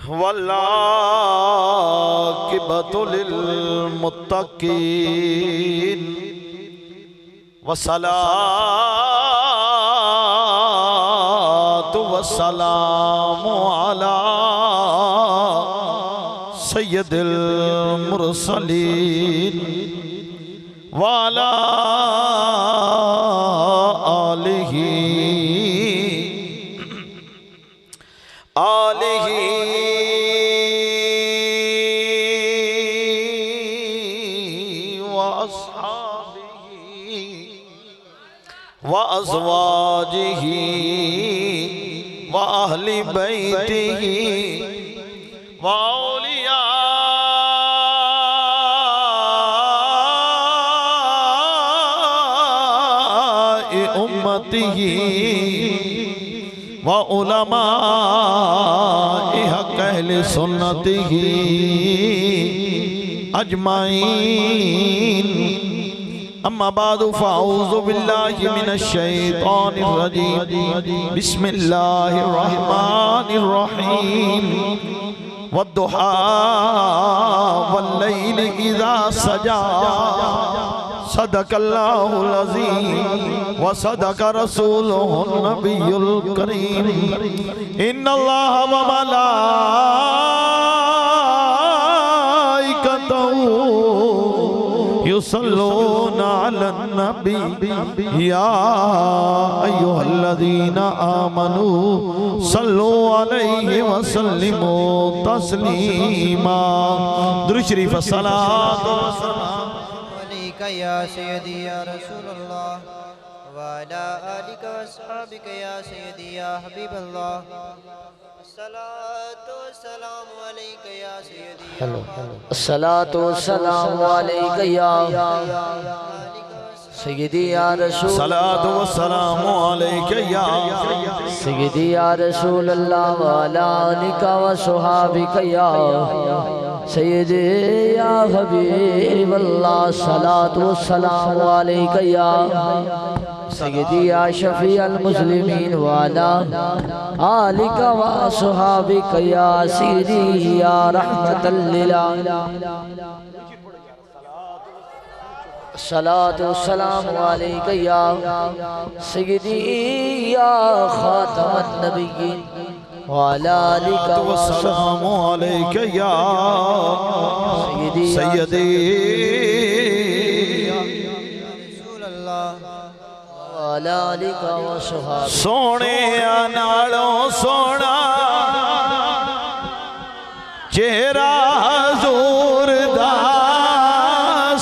वल्लाकिबतु लिलमुत्तकीन वस्सलातु वस्सलामु अला सय्यदिल मुरसलीन वाला आलिही व अस्हाबिही व अज़वाजिही व अहली बैतिही व औलिया उम्मतिही व उलमाए हक़ अहले सुन्नतिही अजमाइन। अम्मा बादु फ़अऊज़ु बिल्लाहि मिनश शैतानिर रजीम। बिस्मिल्लाहिर रहमानिर रहीम। वद्दुहा वल्लैलि इज़ा सजा सदक़ल्लाहुल अज़ीम व सदक़ रसूलुहुन नबियुल करीम। इन्नल्लाह व मलाइकतहु युसल्लूना अलन नबी या अय्युहल्लज़ीना आमनू सल्लू अलैहि व सल्लिमू तस्लीमा। दुरूद शरीफ सलातो या सय्यदी या रसूलल्लाह व अला आलिका व अस्हाबिका या सय्यदी या हबीबल्लाह। अस्सलातु वस्सलामु अलैका या सय्यदी या अस्सलातु वस्सलामु अलैका या सय्यदी या रसूल। सलातु वस्सलामु अलैका या सय्यदी या रसूलल्लाह व अला आलिका व अस्हाबिका या सय्यदी या हबीबल्लाह। सलातु वस्सलामु अलैका या सय्यदी या शफीअल मुस्लिमीन व अला आलिका व अस्हाबिका या सय्यदी या रहमतल लिल आलमीन। सलातु वस्सलामु अलैका या सय्यदी या खातमन नबिय्यीन व अला आलिका व वस्सलामु अलैका या सय्यदी रसूलल्लाह व अला आलिका व अस्हाबिका। सोने नालों सोना चेहरा हुजूर दा।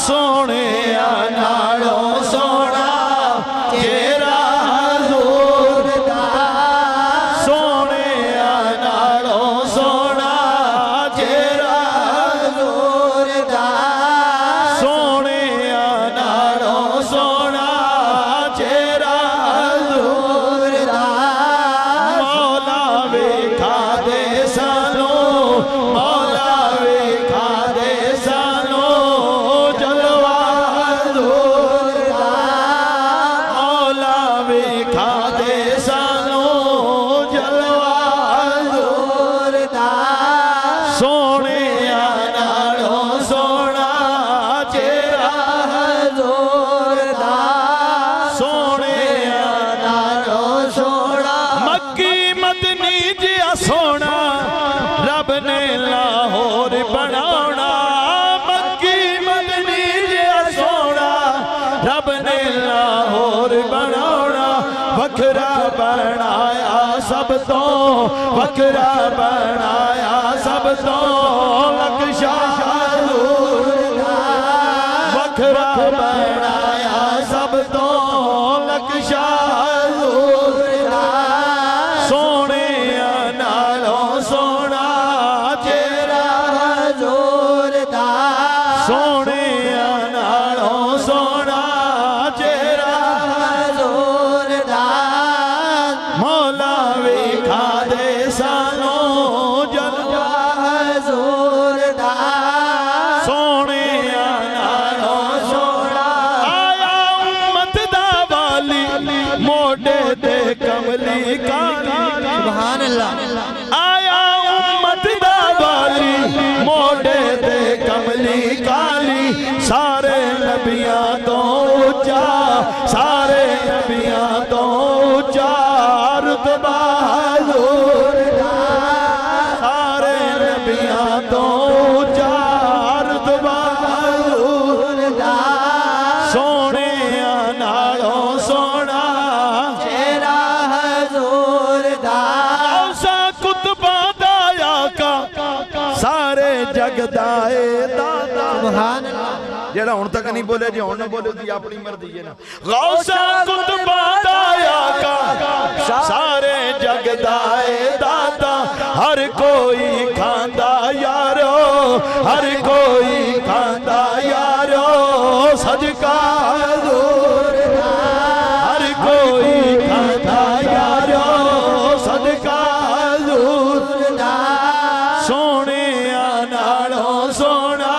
सोने नालों सोना चेहरा हुजूर दा। सोने नालों सोना चेहरा हुजूर दा। सोने नालों सोना चेहरा हुजूर दा। मौला वेखा दे सानू, मौला वेखा दे सानू जलवा हुजूर दा। मौला वेखा दे सानू जलवा हुजूर दा। सोने नालों सोना चेहरा हुजूर दा। सोने नालों सोना मक्की मदनी जिया सोना रब ने लाहौर बनाना। मक्की मदनी जिया सोना रब ने लाहौर बनाना। वखरा बनाया सब तो, वखरा बनाया सब तो लक्शा हुजूर दा। वखरा बनाया सब तो लक्शा हुजूर दा। सोने नालों सोना चेहरा हुजूर दा। सोने नालों सोना चेहरा हुजूर दा। मौला वेखा दे सानू जलवा हुजूर ऊंचा सारे नबियां तो ऊंचा रुतबा हुजूर दा सारे नबियां तो ऊंचा रुतबा हुजूर दा सोने नालों सोना चेहरा हुजूर दा औसा कुतबा दा आका सारे जग दा दाता सुभान अल्लाह जेड़ा हुण तक नहीं बोले जी हुण ना बोले जी अपनी मर्जी है ना गौसा कुतबा दा आका सारे जग दा दाता हर कोई खांदा यारो हर कोई खांदा यारो सदका हुजूर दा हर कोई खांदा यारो सदका हुजूर दा सोने नालों सोना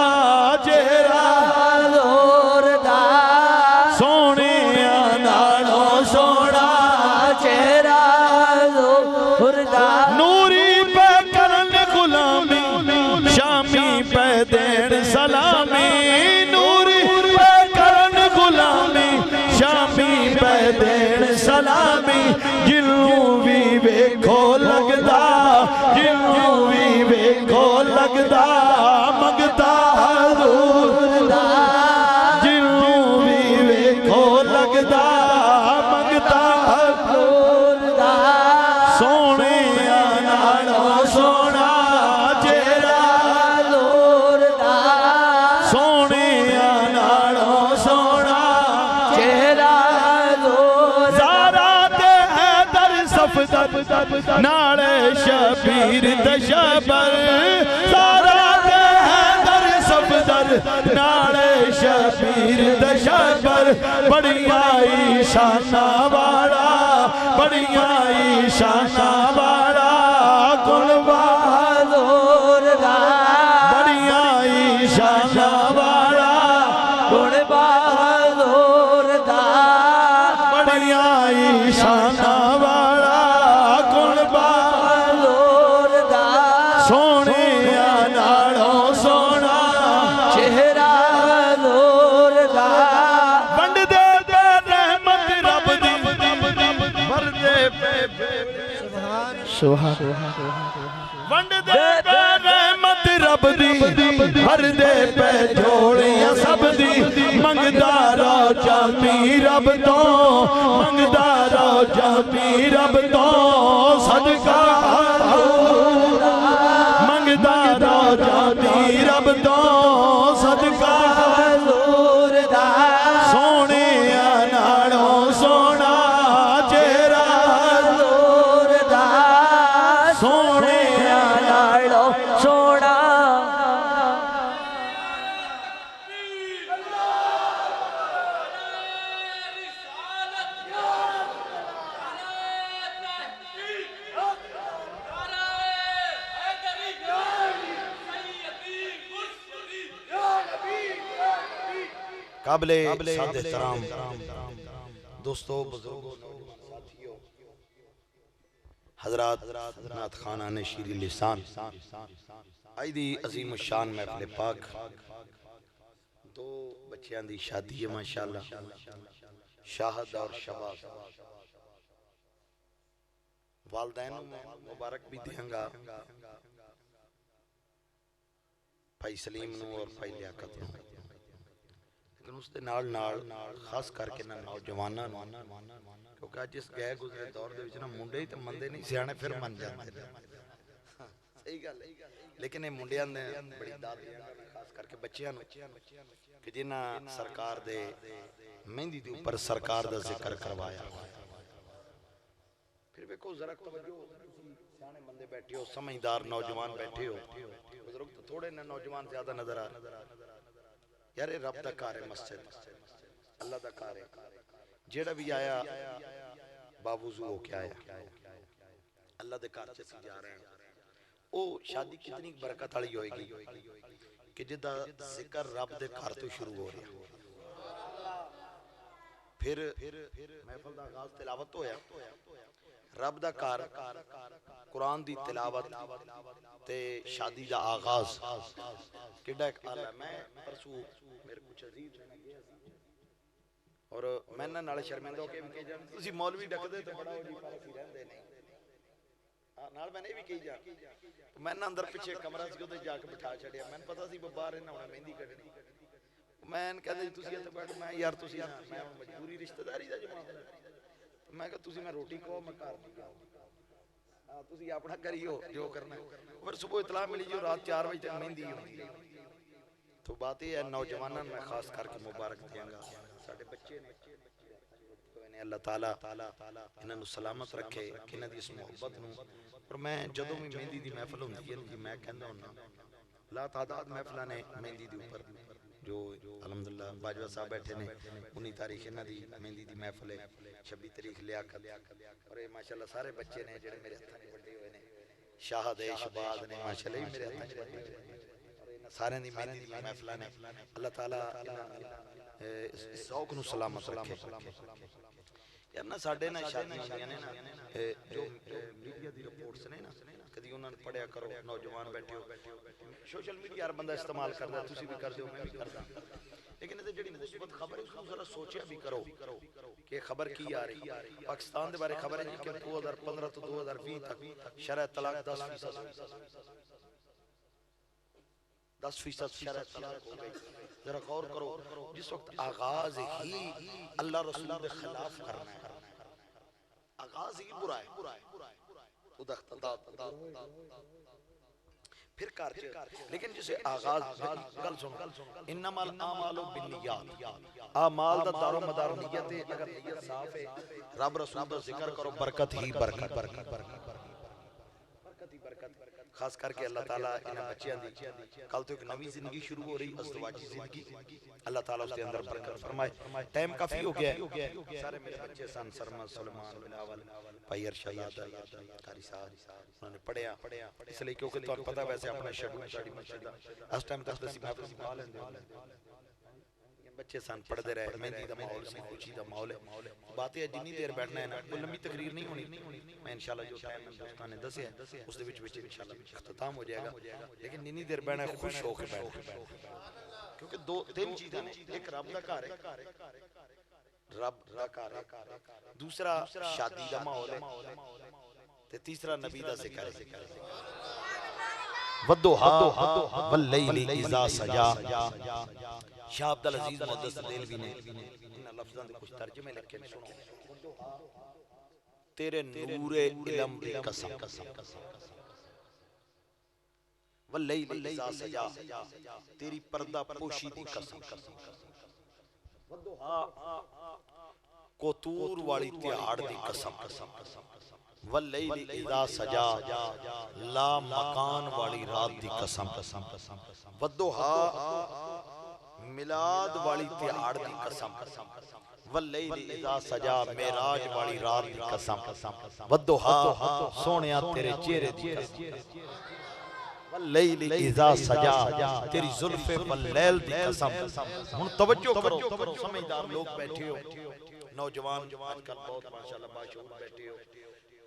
चेहरा हुजूर दा सोने नालों सोना चेहरा हुजूर दा नूरी पे करन गुलामी शामी पे देन सलामी नूरी पे करन गुलामी शामी पे देन सलामी जिन्नू भी वेखो लगदा जिन्नू भी वेखो लगदा मंगता हुजूर दा जिन्नू भी वेखो लगदा मंगता हुजूर दा सोने नालों सोना चेहरा हुजूर दा सोने नालों सोना चेहरा हुजूर ज़ारा ते हैदर सफदर नाले शबीर तशबर ज़ारा ते हैदर सफदर नाले शबीर तशबर बड़िया ईशाना वाला बड़िया ईशाना वाला कुलवा हुजूर दा बड़िया ईशाना वाला कुलवा हुजूर दा बड़िया ईशाना वाला कुलवा हुजूर दा सोने नालों सोना चेहरा हुजूर दा वंड दे पे रहमत रब दी वरदे पे वंड दे पे रहमत रब दी भर दे पे झोलियां सब दी मंगदा रो जामी रब तो मंगदा रो जामी रब तो सदका हुजूर दा मंगदा रो जामी रब तो सदका हुजूर दा सोने नालों सोना चेहरा हुजूर दा सोने नालों सोना काबिले सादे एहतराम दोस्तों बुजुर्गों साथियों हजरात नात खाना ने शीरी लिसान आई दी अजीम शान महफिल पाक दो बच्चियां दी शादी है माशाअल्लाह शाहद और शबाब वालदैन मुबारक भी देंगा भाई सलीम नू और भाई लियाकत नू लेकिन उसके नाल नाल खास करके ना नौजवाना क्योंकि अज इस गए गुजरे दौर दे विच ना मुंडे ही तो मंदे नहीं सियाणे फिर मन जाते सही गल लेकिन ये मुंडियां ने बड़ी दाद खास करके बच्चियां नू कि जिन्हां सरकार दे मेहंदी दे ऊपर सरकार दा जिक्र करवाया फिर देखो जरा तवज्जो सियाणे बंदे बैठे हो समझदार नौजवान बैठे हो बुजुर्ग तो थोड़े ने नौजवान ज्यादा नजर आ यार रब दा घर है मस्जिद अल्लाह दा घर है जेड़ा भी आया बावुजू होके आया अल्लाह दे घर च सी जा रहे हैं ओ शादी कितनी बरकत वाली होएगी कि जिदा जिक्र रब दे घर तो शुरू हो रहा फिर महफिल दा आगाज तिलावत होया रब दा घर कुरान दी तिलावत ते शादी दा आगाज किड्डा एक आला मैं परसों मेरे कुछ अजीज ने गया और मैं ना नाले शर्मिंदा होके भी कही जा तुसी मौलवी डकदे ते बड़ा हो जी पर ਅਸੀਂ ਰਹਿੰਦੇ ਨਹੀਂ ਨਾਲ मैंने भी कही जा मैं ना अंदर पीछे कमरा सी ਉਹਦੇ ਜਾ ਕੇ ਬਿਠਾ ਛੜਿਆ ਮੈਨੂੰ ਪਤਾ ਸੀ ਬਾਹਰ ਇਹਨਾਂ ਹੁਣ ਮਹਿੰਦੀ ਕੱਢਣੀ मैं कहते जी तुसी ਇੱਥੇ ਬੈਠ मैं यार तुसी मैं ਹੁਣ ਮਜਬੂਰੀ ਰਿਸ਼ਤੇਦਾਰੀ ਦਾ ਜਮਾ मैं कहा तुसी मैं रोटी खाओ मैं घर नहीं खाओ हां तुसी अपना करियो जो करना फिर सुबह इतला मिली जो रात 4 बजे तक मेहंदी होती है तो बात ये है नौजवानों में खास करके मुबारक देंगा साडे बच्चे ने अल्लाह ताला इन्हां नूं सलामत रखे इन्हां दी इस मोहब्बत नूं और मैं जदों भी मेहंदी दी महफिल हुंदी है जी मैं कहंदा हुन्ना ला तादाद महफिलां ने मेहंदी दे ऊपर जो अल्हम्दुलिल्लाह बाजवा साहब बैठे ने 19 तारीख इन्हां दी मेहंदी दी महफिल है 26 तारीख लियाकत और ये माशाअल्लाह सारे बच्चे ने जेड़े मेरे हत्थां च वड्डे हुए ने शाहद इशबाद ने माशाअल्लाह ही मेरे हत्थां च वड्डे हुए और इन्हां सारे दी मेहंदी दी महफिलां ने अल्लाह ताला इस शौक नूं सलामत रखे यार ना साडे ना शादियां होंदियां ने ना जो मीडिया दी रिपोर्ट्स ने ना कदी उन्हां ने पढ़िया करो नौजवान बैठे हो सोशल मीडिया हर बंदा इस्तेमाल करदा तुसी भी करदे हो मैं भी करदा लेकिन ये जेड़ी मुस्बत खबर है उसको जरा सोचिया भी करो कि खबर की आ रही है पाकिस्तान दे बारे खबर है कि 2015 तो 2020 तक शरह तलाक 10% 10% शरह तलाक हो गई जरा गौर करो जिस वक्त आगाज ही अल्लाह रसूल के खिलाफ करना है आगाज ही बुरा है फिर कर लेकिन जिसे आगाज गल सुनो इन्नमल आमालु बिन्नियात आमाल दा दारो मदार नियत है अगर नियत साफ है रब रसूल दा जिक्र करो बरकत ही बरकत खास करके अल्लाह ताला इन बच्चों दी कल तो एक नवी जिंदगी शुरू हो रही अज़दवाजी जिंदगी अल्लाह ताला उसके अंदर बरकत फरमाए टाइम काफी हो गया है सारे मेरे बच्चे सन सरमद सुलेमान बिलावल भाई अरशद कारी साहब उन्होंने पढ़िया इसलिए क्योंकि तुहानू पता वैसे अपना शेड्यूल साडी मस्जिद दा इस टाइम तक ਅਸੀਂ महफिल पा लेंदे बच्चे सन पढ़ते रहे मेहंदी का माहौल से खुशी का माहौल है बात है जिन्नी देर बैठना है ना कोई लंबी तकरीर नहीं होनी मैं इंशाल्लाह जो टाइम दोस्तों ने दसिया उस दे विच इंशाल्लाह इख्तिताम हो जाएगा लेकिन जिन्नी देर बैठना है खुश होकर बैठो क्योंकि दो तीन चीजें हैं एक रब दा घर है रब दा घर है दूसरा शादी का माहौल है ते तीसरा नबी दा जिक्र है वद्दुहा वल्लैली इज़ा सजा शाह अब्दुल अजीज मुहद्दिस देलवी ने इन लफ्ज़ों के कुछ तर्जुमे लिखे ने सुनो तेरे नूरे इल्म दी कसम वल्लैली इज़ा सजा तेरी पर्दा पोशी दी कसम वद्दुहा कोतूर वाली तिहाड़ दी कसम वल्लैली इज़ा सजा ला मकान वाली रात दी कसम वद्दुहा मिलाद वाली तिहाड़ दी कसम वल्लैली इज़ा सजा मेराज वाली रात दी कसम वद्दुहा सोनिया तेरे चेहरे दी कसम वल्लैली इज़ा सजा तेरी जुल्फे वल्लैल दी कसम हुन तवज्जो करो समझदार लोग बैठे हो नौजवान आजकल बहुत माशाल्लाह बाशऊर बैठे हो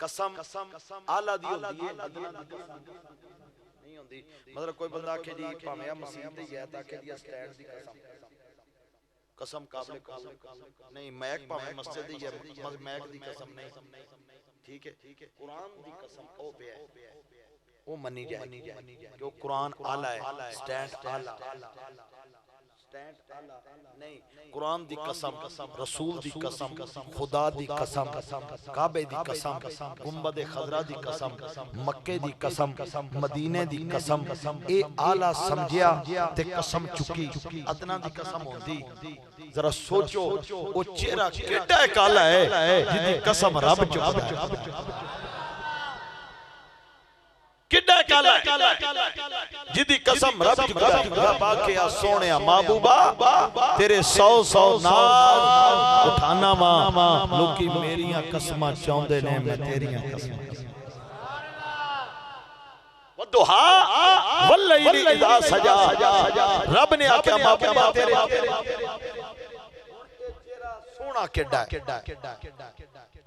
कसम आला दी होंदी है अदना दी नहीं होंदी मतलब कोई बंदा आखे जी भावें आ मसीह ते गया ताके दी स्टैंड दी कसम काबिल नहीं मैक भावें मस्जिद दी है मैक दी कसम नहीं ठीक है कुरान दी कसम ओ पे है वो मनी जाए क्यों कुरान आला है स्टैंड आला नहीं कुरान दी कसम रसूल दी कसम खुदा दी कसम काबे दी कसम गुंबद खजरा दी कसम मक्के दी कसम मदीने दी कसम ए आला समझिया ते कसम चुकी अदना दी कसम होंदी जरा सोचो ओ चेहरा केड़ा काला है जिदी कसम रब चुकदा है किड्डा काला जिदी कसम रब चुकदा रब आके आ सोनिया महबूबा तेरे 100 नाज उठाना वा लोकी मेरियां कसमां चाहुंदे ने मैं तेरियां कसमां वद्दुहा वल्लैली इज़ा सजा रब ने आख्या महबूबा तेरे सोना किड्डा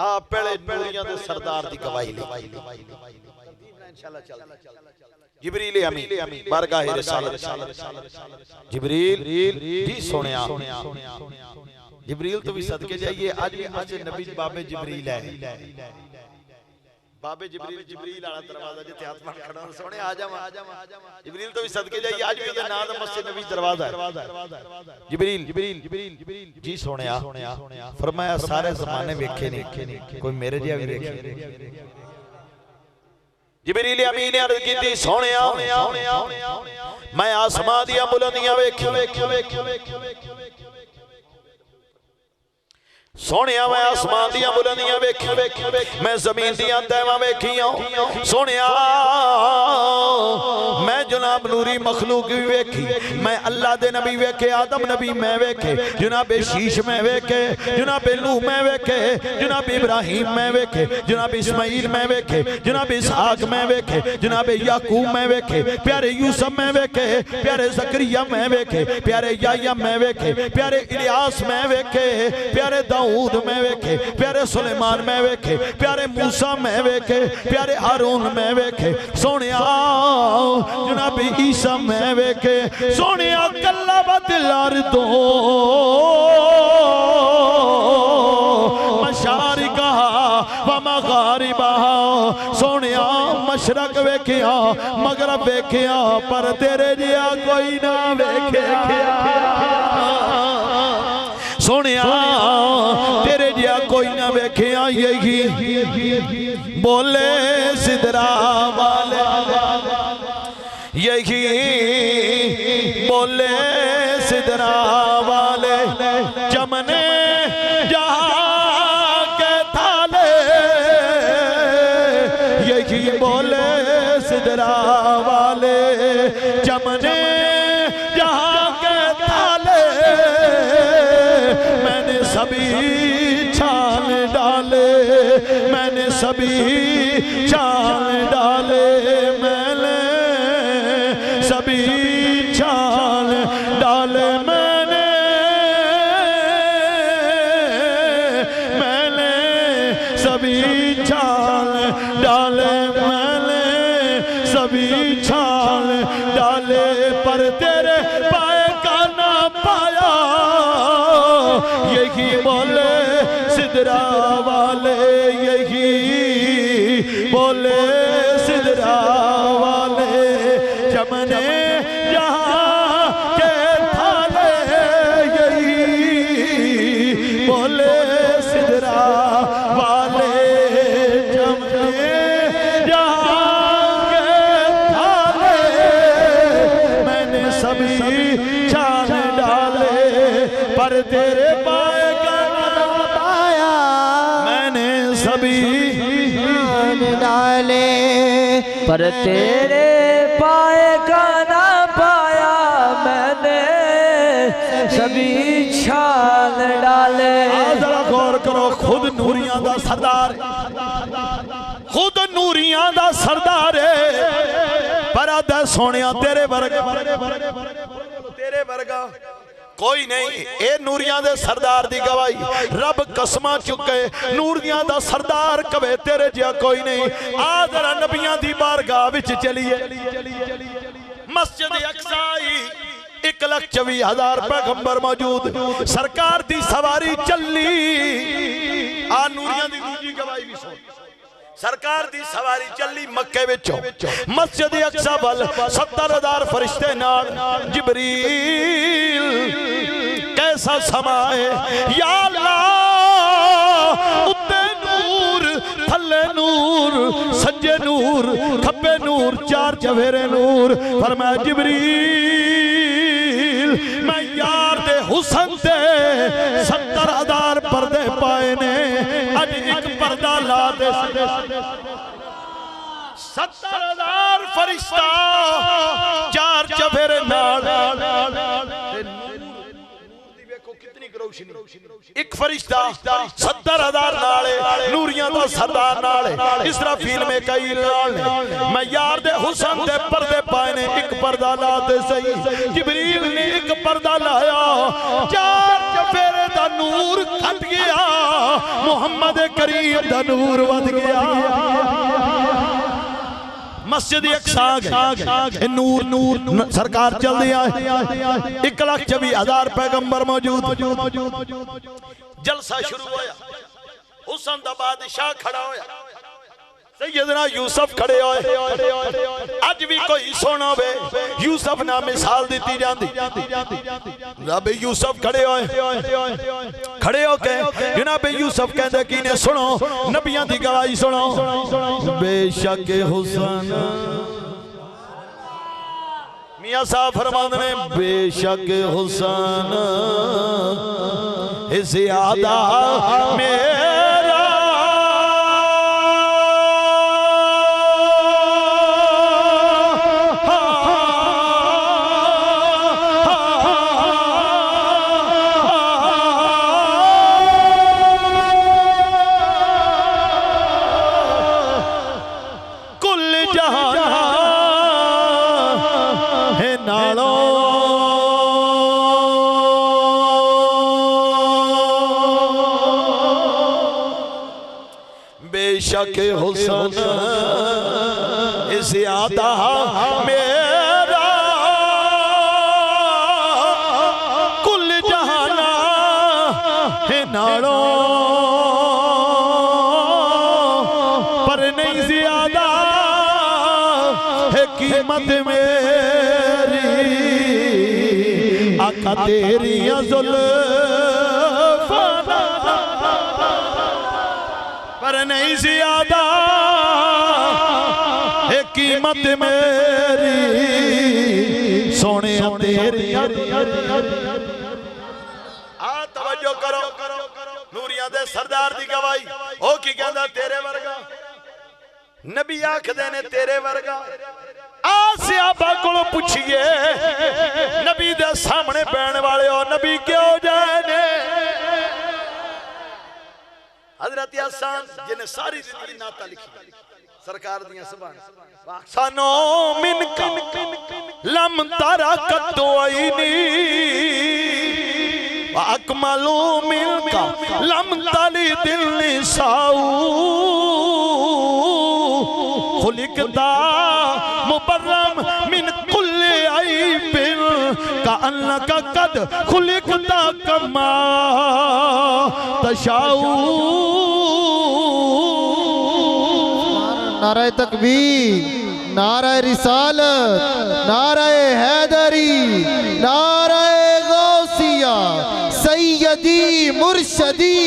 आ पहले नूरियां दे सरदार दी गवाही ले इंशाल्लाह चल जिब्रील अमीन बारगाह रिसालत जिब्रील जी सुनिया जिबरील तो भी सदके जाइए। आज भी मस्जिद नबी बाबे जिबरील है, बाबे जिबरील जिबरील वाला दरवाजा जिथे आत्मा खड़ा सोने आ जा जिबरील तो भी सदके जाइए। आज भी ओदा नाम मस्जिद नबी दरवाजा है। जिबरील जिबरील जिबरील जी सोने फरमाया सारे ज़माने वेखे नहीं कोई मेरे जिहा भी वेखे। जिबरील अमीन ने अर्ज की सोने मैं आसमां दियां बुलंदियां वेखियां सोने मैं आसमान दियां बुलंदियां वेखियां मैं जमीन दियां तैवां वेखियां सोने मैं जनाब नूरी मखलूक भी वेखी मैं अल्लाह दे नबी वेखे आदम नबी मैं वेखे जनाब शीश मैं वेखे जनाब नूह मैं वेखे जनाब इब्राहिम मैं वेखे जनाब इस्माइल मैं वेखे जनाब इसहाक मैं वेखे जनाब याकूब मैं वेखे प्यारे यूसुफ मैं वेखे प्यारे जकरिया मैं वेखे प्यारे याह्या मैं वेखे प्यारे इलियास मैं वेखे प्यारे दाऊद मैं वेखे प्यारे सुलेमान मैं वेखे प्यारे मूसा मैं वेखे प्यारे हारून मैं वेखे सोने जनाब ईसा मैं वेखे सोने कल्ला बदलार दो मशारिका व मगारिबा सोने मशरक वेखिया मगरब वेखिया पर तेरे जिहा कोई ना वेखे सोने तेरे जिहा कोई ना वेखिया यही बोले सिदरा वाले यही बोले सिदरा वाले चमने जहाँ के थाले यही बोले सिदरा वाले चमने जहाँ के थाले मैंने सभी छान डाले मैंने सभी छान डाले मैंने सभी छान डाले मैंने सभी छान डाले मैंने सभी छान डाले पर तेरे पाए का ना पाया यही बोले सिदरा वाले यही बोले सिदरा वाले चमने यहाँ के थाले यही बोले सिदरा वाले चमने यहाँ के थाले मैंने सभी छान डाले पर तेरे पाए का ना पाया मैंने सभी छान डाले पर तेरे पाए का ना पाया मैंने सभी छान डाले। जरा गौर करो खुद नूरियां दा सरदार खुद नूरियां दा सरदार पर आदा सोनिया तेरे वर्गा कोई नहीं ए नूरियां दे सरदार दी गवाही रब कसमां चुके नूरियां दा सरदार कवे तेरे जिहा कोई नहीं। आ जरा नबियां दी बारगाह विच चलिए मस्जिद अक्सा 1,24,000 पैगंबर मौजूद सरकार दी सवारी चली आ नूरियां दी दूजी गवाही भी सुन सरकार दी सवारी चली मक्के विचों मस्जिद अक्सा वल 70,000 फरिश्ते नाल जिबरील कैसा समा है या अल्लाह उत्ते नूर थल्ले नूर सज्जे नूर खब्बे नूर चार चफेरे नूर फरमाया जिबरील मैं यार दे हुसन ते 70,000 पर्दे पाए ने अज एक पर्दा ला दे 70,000 फरिश्ता चार चफेरे नाल एक फरिश्ता 70,000 नाले नूरियां दा सरदार नाले इसराफील में कई नाल मैं यार दे हुसन दे पर्दे पाए ने एक पर्दा ला दे सही जिबरील ने एक पर्दा लाया चार चफेरे दा नूर घट गया मुहम्मद करीम दा नूर वध गया। मस्जिद अक्सा गए नूर नूर सरकार चल दिया 1,24,000 पैगंबर मौजूद जलसा शुरू होया हुसन दा बादशाह खड़ा होया सैयदना यूसुफ खड़े होए अज भी कोई सोना वे यूसुफ ना मिसाल दी जाती जनाब यूसुफ खड़े होके जनाब यूसुफ कहंदे की ने सुनो नबियां दी गवाही सुनो बेशक हुसन मियां साहब फरमाते ने बेशक हुसन ज़्यादा मेरा बेशक हुसन ज़्यादा मेरा कुल जहाना है नालों पर नहीं ज़्यादा है कीमत मेरी आका तेरी जुल्फ़ पर नहीं ज़्यादा है कीमत मेरी सोने तेरी तवज्जो करो नूरिया दे सरदार दी गवाही ओ की कहंदा तेरे वर्गा नबी आखदे ने तेरे वर्गा आ सहाबा कोलों पुछिए नबी दे सामने बैठने वाले हो नबी क्यों जाए ने हजरत हसन जिन्हें सारी जिंदगी नाता लिखी सरकार दियां ज़बान सानो मिनका लम तारा कतो आईनी अकमलू मिनका लम ताली दिल निसाऊ खुलिकता मुबर्रम मिन कुल्ले आईबिन का अन्नका कद खुलिकता कमा तशाऊ नाराए तकबीर नाराए रिसालत नाराए हैदरी नाराए गौसिया सैयदी मुर्शदी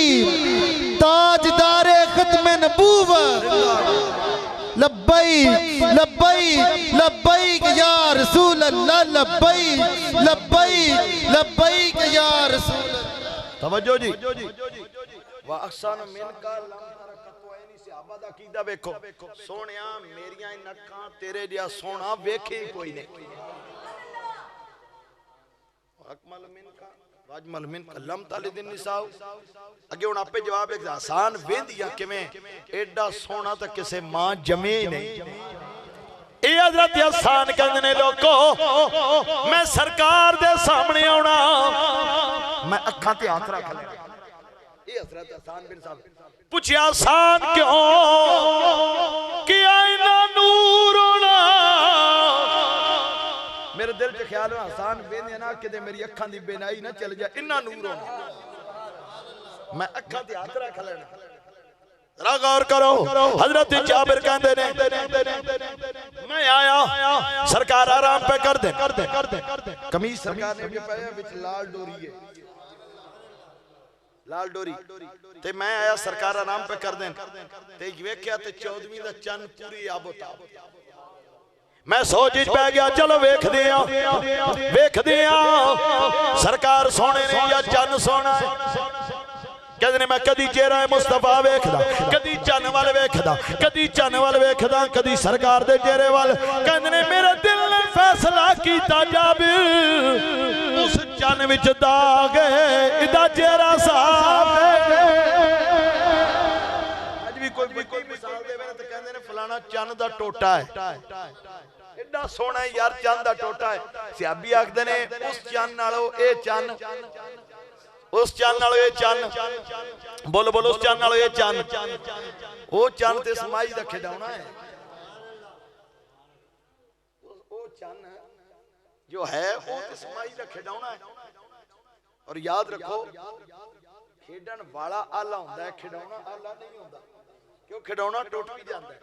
ताजदारे खत्म नबूवत लब्बैक लब्बैक लब्बैक या रसूल अल्लाह लब्बैक लब्बैक लब्बैक या रसूल तवज्जो जी वा अहसान मिनका दा कीदा देखो सोनिया मेरियां नक्कां तेरे जिहा सोना वेखे कोई नहीं अकमल मिनका वाजमल मिनका लम तालिदिन निसाउ अगे हुन आपे जवाब एक आसान वेंदिया किवें एडा सोना तो किसे मां जमे नहीं ए हजरत हसन कहंदे ने लोको मैं सरकार दे सामने आउणा मैं अखां ते हाथ रख ले ए हजरत हसन बिन साहब पूछया आसान क्यों कि आईना नूर होना मेरे दिल च ख्याल है आसान बेने ना कि मेरी अखां दी बेनाई ना चल जाए इन्ना नूर होना मैं अखां ते हाथ रख लेना जरा गौर करो हजरत जाबिर कहंदे ने मैं आया सरकार आराम पे कर दे कमीज सरकार ने भी पाया विच लाल डोरी है लाल डोरी ते मैं आया सरकार आराम पे कर दें ते वेख्या ते 14वीं दा चंद पूरी आबोता मैं सोच पै गया चलो वेखदे आ सरकार सोने ने या चंद सोना है कहते मैं कदी चेहरा मुस्तफा वेखदा कदी चन वाल वेखदा कदी चन वाल वेखदा कदी सरकार दे चेहरे वाल कहते मेरे दिल ने फैसला कीता जाबिर उस चन विच दाग इदा चेहरा साफ अज भी कोई मिसाल देवे ते कहते ने फलाना चन दा टोटा है एडा सोना यार चन दा टोटा है सियाबी आखदे ने उस चन नालों ए चन उस चन नालों ये चन बोलो बोलो उस चन नालों ये चन वो चन ते समाई दा खिडाउना है। चन जो है वो इस माई का खिडौना है। और याद रखो खेडन वाला आला होंदा है, खिडौना आला नहीं होंदा। क्यों? खिडौना टुट भी जाता है,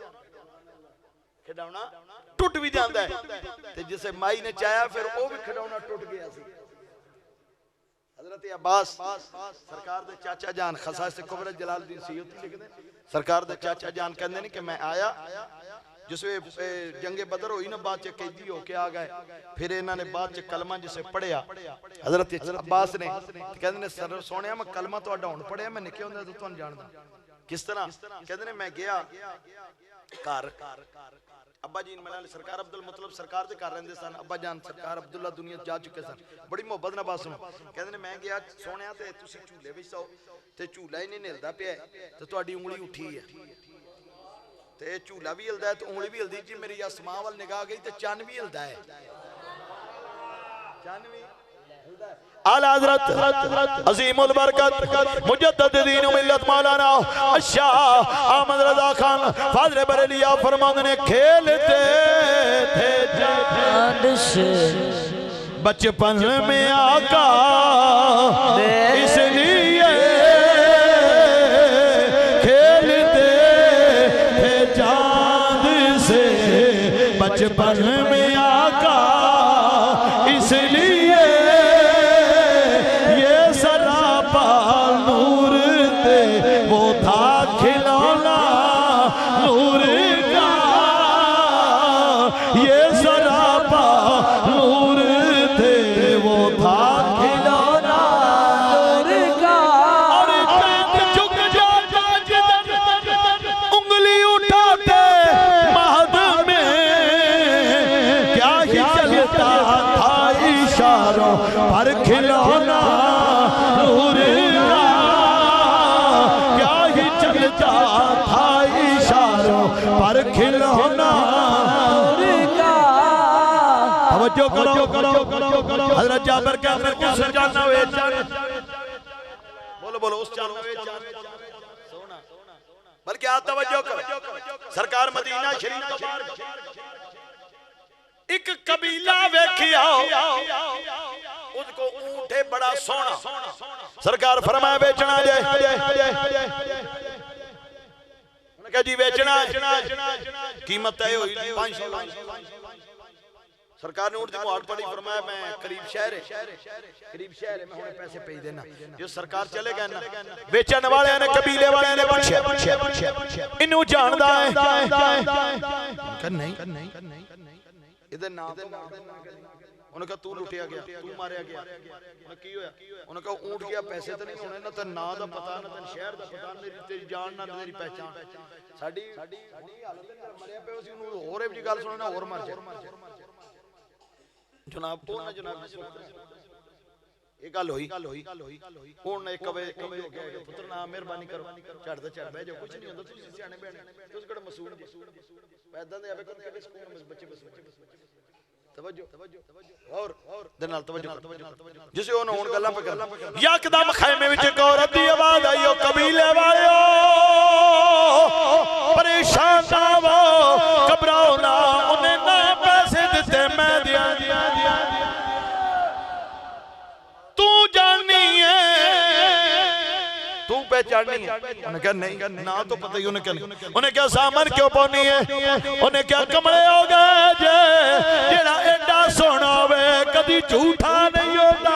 खिडौना टुट भी जाता है। ते जिसे माई ने चाया फिर वो भी खिडौना टुट गया सी। हजरत अब्बास सरकार दे चाचा जान खसाइस कुबरा जलालुद्दीन सयूती लिखदे, सरकार दे चाचा जान कहंदे ने कि मैं आया जिस वे जंगे बदर हुई ना, बाद च कैदी होके आ गए। फिर इन्हों ने बाद च कलमा जिसे पढ़िया हजरत अब्बास ने, कहते ने सर सोने मैं कलमा तो हुण पढ़िया, मैं निके होंदे तो तुहानू जानदा। किस तरह? कहते ने मैं गया घर, अब्बा जी मनाली सरकार अब्दुल मतलब सरकार दे घर रहिंदे सन। अब्बा जान सरकार अब्दुल्ला दुनिया जा चुके सन, बड़ी मोहब्बत नाल बात सुनो। कहते ने मैं गया सोने ते तुसी झूले विच सो ते झूला ही नहीं हिलदा पिया ते तुहाडी उंगली उठी है ते झूला भी हिलदा है ते उंगली भी हिलदी। जी मेरी आसमान वाल निगाह गई ते चन्न भी हिलदा है, चन्न भी हिलदा है। आला हज़रत अज़ीमुल बरकत मुजद्दिद दीन मिल्लत मौलाना शाह अहमद रज़ा खान फाज़िल बरेलिया फरमाते ने खेलते थे चांद से बचपन में आका, इसलिए खेलते थे चांद से बचपन में आका, इसलिए पर खिलौना नूर का, क्या ही चलता था इशारों पर खिलौना नूर का। तवज्जो करो हज़रत जाबिर के अंदर कुछ जाना वे बोलो बोलो उस जानो वे सोना, बल्कि आप तवज्जो करो सरकार मदीना शरीफ तो बाहर एक कबीला वेखिया उसको ऊंट है बड़ा सोना, सरकार फरमाया बेचना जाए। उन्होंने कहा जी बेचना, कीमत तय हुई 500 लाख। सरकार ने ऊंट की मुहार पड़ी, फरमाया मैं करीब शहर है मैं हुणे पैसे भेज देना। जो सरकार चले गए ना, बेचने वाले ने कबीले वाले ने पूछा इनू जानदा है? नहीं इधर नाम उन्होंने कहा तू लुटिया गया, तू मारिया गया। उन्होंने की होया? उन्होंने कहा ऊंट गया, पैसे तो नहीं होने ना, तो ना दा पता ना तेन शहर दा पता, तेरी जान ना तेरी पहचान। साडी हालत मरिया पे उसी नु होर भी गल सुनो ना होर मर जाए जनाब। ओ ना जनाब ये गल होई हुण एक कवे हो गया पुत्र ना मेहरबानी करो झड़ दे झड़ बह जाओ, कुछ नहीं हुंदा, तुसीं सियाणे बहणे तुसीं किहड़ा मासूम जी पैदा दे आवे कोन किहड़े स्कूल में बच्चे तवज्जो और दे नाल तवज्जो जिसे ओन हुण गल्लां पे कर यकदम खैमे विच एक औरत दी आवाज आई, ओ कबीले वालियो परेशान ना हो, घबराओ ना, उन्हें ना पैसे दिते मैं दिया। तू जाननी है, तू पहचाननी है? उन्हें कहा नहीं ना तो पता ही। उन्हें क्या सामान क्यों पानी है? उन्हें क्या कमले हो गए जे जेड़ा एडा सोना होवे कदी झूठा नहीं होता।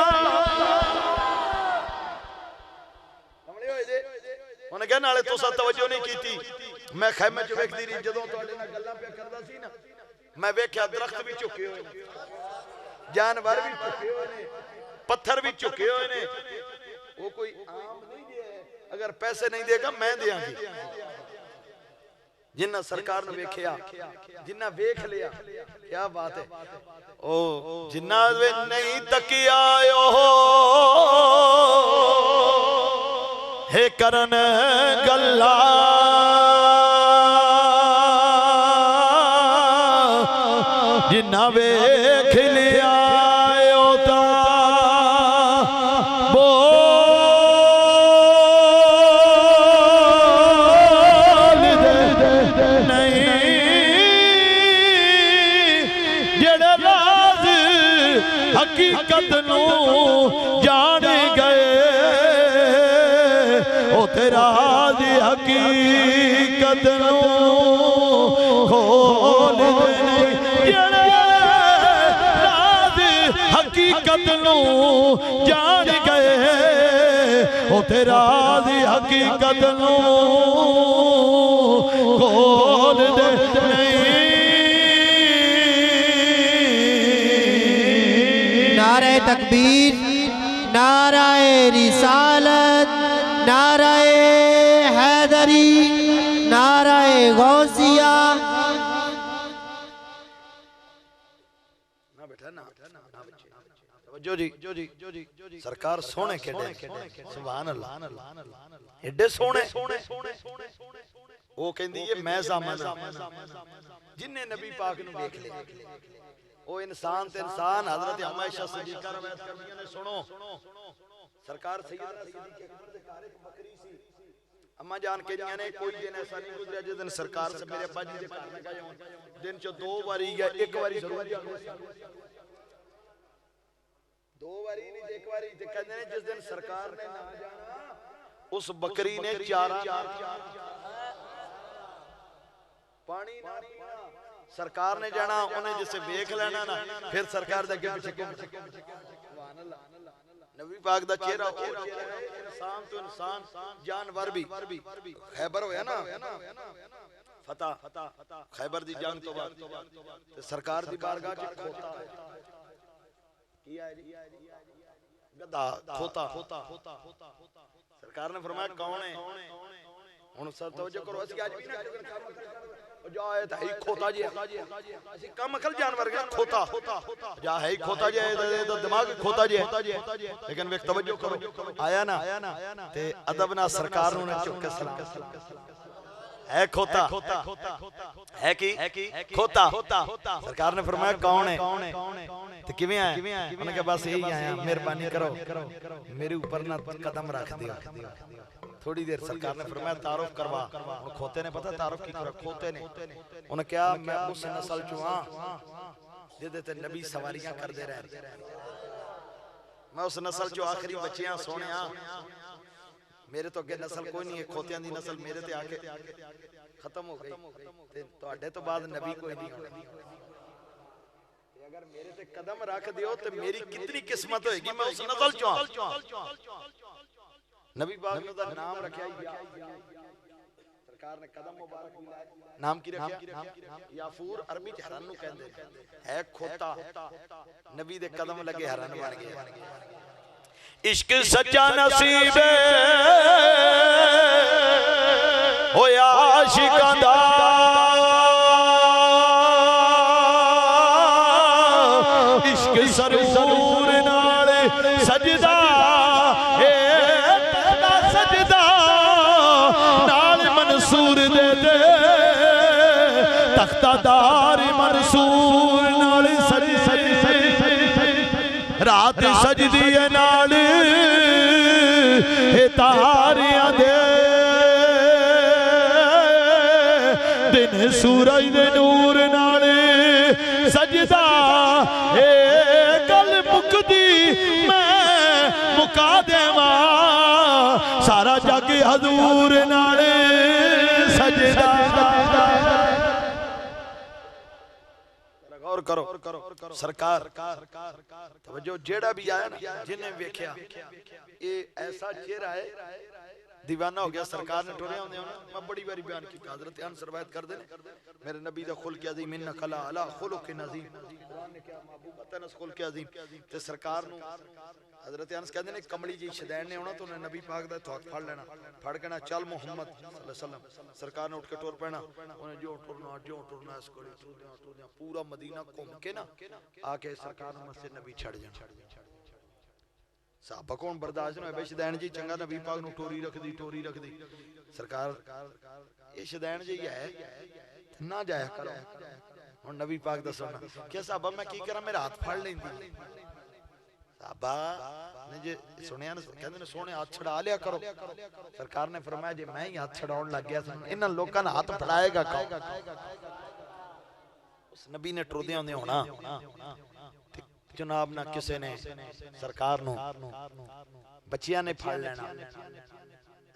कमले होए जे। उन्हें कहा नाले तुसां तवज्जो नहीं कीती, मैं खैमे च वेखदी रही जदों तुहाडे नाल गल्लां पे करदा सी ना, मैं वेख्या दरख्त भी झुके होए ने, जानवर भी झुके होए ने, पत्थर भी झुके हुए ने। वो कोई आम नहीं है, अगर पैसे नहीं देगा मैं देंगी। जिन्ना सरकार ने वेखिया, जिन्ना वेख लिया, क्या बात है। ओ जिन्ना वे नहीं तकिया हे करन गल्ला, जिन्ना वेख लिया जेड़ा हकीकत नू जान गए ओ तेरा दी हकीकत नू खोल जेड़े राज हकीकत नू जान गए ओ तेरा दी हकीकत नू खोल दे नारे तकबीर, नाराए रिसालत, नाराए हैदरी, नाराए गौसिया। ना बेटा ना जो जी सरकार सोने के सुभान अल्लाह एडे सोने वो कहंदी है मैं ज़ामन जिन्ने नबी पाक नु देख ले ओ इंसान ते इंसान हजरत आयशा सिद्दीका रवायत करदियां ने सुनो सरकार सैयदा सिद्दीक अकबर दे घर एक बकरी सी अम्मा जान कहदियां ने कोई दिन ऐसा नहीं गुजरा जिस दिन सरकार से मेरे अब्बा जी दे घर ना गए हों दिन च दो बारी या एक बारी जरूर दो बारी नहीं एक बारी ते कहंदे ने जिस दिन सरकार ने ना जाना उस बकरी ने चारा पानी ना पीना सरकार ने जाना उन्हें जिसे देख लेना ना फिर सरकार दे अगे पीछे सुभान अल्लाह नबी पाक दा चेहरा इंसान तो इंसान जानवर भी खैबर होया ना फतह खैबर दी जंग तो बाद ते सरकार दी बारगाह च खोता की है जी गधा खोता सरकार ने फरमाया कौन है हुन सब तवज्जो करो असि आज भी ना जाए था ही खोता जी असि कम अकल जानवर का खोता जा है ही खोता जी तो दिमाग खोता जी लेकिन वे तवज्जो करो आया ना ते अदब ना सरकार ने चुक के सलाम है खोता है की खोता सरकार ने फरमाया कौन है तो किवें आया उन्होंने कहा बस यही आया मेहरबानी करो मेरे ऊपर ना कदम रख दियो थोड़ी देर सरकार ने फरमाया तारुफ करवा खोते ने पता तारुफ की करा खोते ने उन्होंने कहा मैं उस नस्ल चो हां जिदे ते नबी सवारियां करदे रहे मैं उस नस्ल चो आखिरी बच्चियां सोनिया मेरे तो अगे नस्ल कोई नहीं है खोतियां दी नस्ल मेरे ते आके खत्म हो गई ते तुहाडे तो बाद नबी कोई नहीं होना अगर मेरे ते कदम रख दियो तो मेरी कितनी किस्मत होएगी मैं उस नस्ल चो नबी पाक ने दा नाम रखया सरकार ने कदम मुबारक मिलाए नाम की रखया याफूर अरबी च हरन नु कहंदे है खोता नबी दे कदम लगे हरन बन गए इश्क सच्चा नसीब होया आशिकां दा इश्क सरूर नाल सजदा ए तेरा सजदा नाल मंसूर दे दे तख्तादार मंसूर नाल सजदा रात सजदी नाल तारियां दे दिन सूरज दे नूर नाल सजदा ए गल मुकदी मैं मुका देवा सारा जग हजूर नाल सजदा गौर करो सरकार तवज्जो जेड़ा भी आया ना जिन्हें वेख्या ये ऐसा चेहरा है दीवाना हो गया सरकार ने टुरे होंदे मैं बड़ी बारी बयान की हजरत अनस रवायत कर दे मेरे नबी दा खुल्क अजीम इन्ना खला अला खुलुक नजीम कुरान ने क्या महबूबतन खुल्क अजीम ते सरकार नु हजरत अनस कहंदे ने कमली जी शदैन ने आना तो उन्हें नबी पाक दा हथ फड़ लेना फड़ के ना चल मोहम्मद सल्लल्लाहु अलैहि वसल्लम सरकार ने उठ के टुर पैना उन्हें जो टुरना इस कोली टुरदे पूरा मदीना घूम के ना आके सरकार ने मस्जिद नबी छड़ जाना साहबा कौन बर्दाश्त ना होए शदैन जी चंगा नबी पाक नु टोरी रख दी सरकार ये शदैन जी है ना जाया करो हुन नबी पाक दा सुनना क्या साहबा मैं की करा मेरा हाथ फड़ लेंदी साहबा ने जे सुनिया ना कहंदे ने सोने हाथ छड़ा लिया करो सरकार ने फरमाया जे मैं ही हाथ छड़ाउन लग गया इन्हां लोकां दा हाथ फड़ाएगा कौन उस नबी ने टुरदे होंदे होना जनाब ना किसी ने सरकार नूं बच्चियां ने फड़ लेना,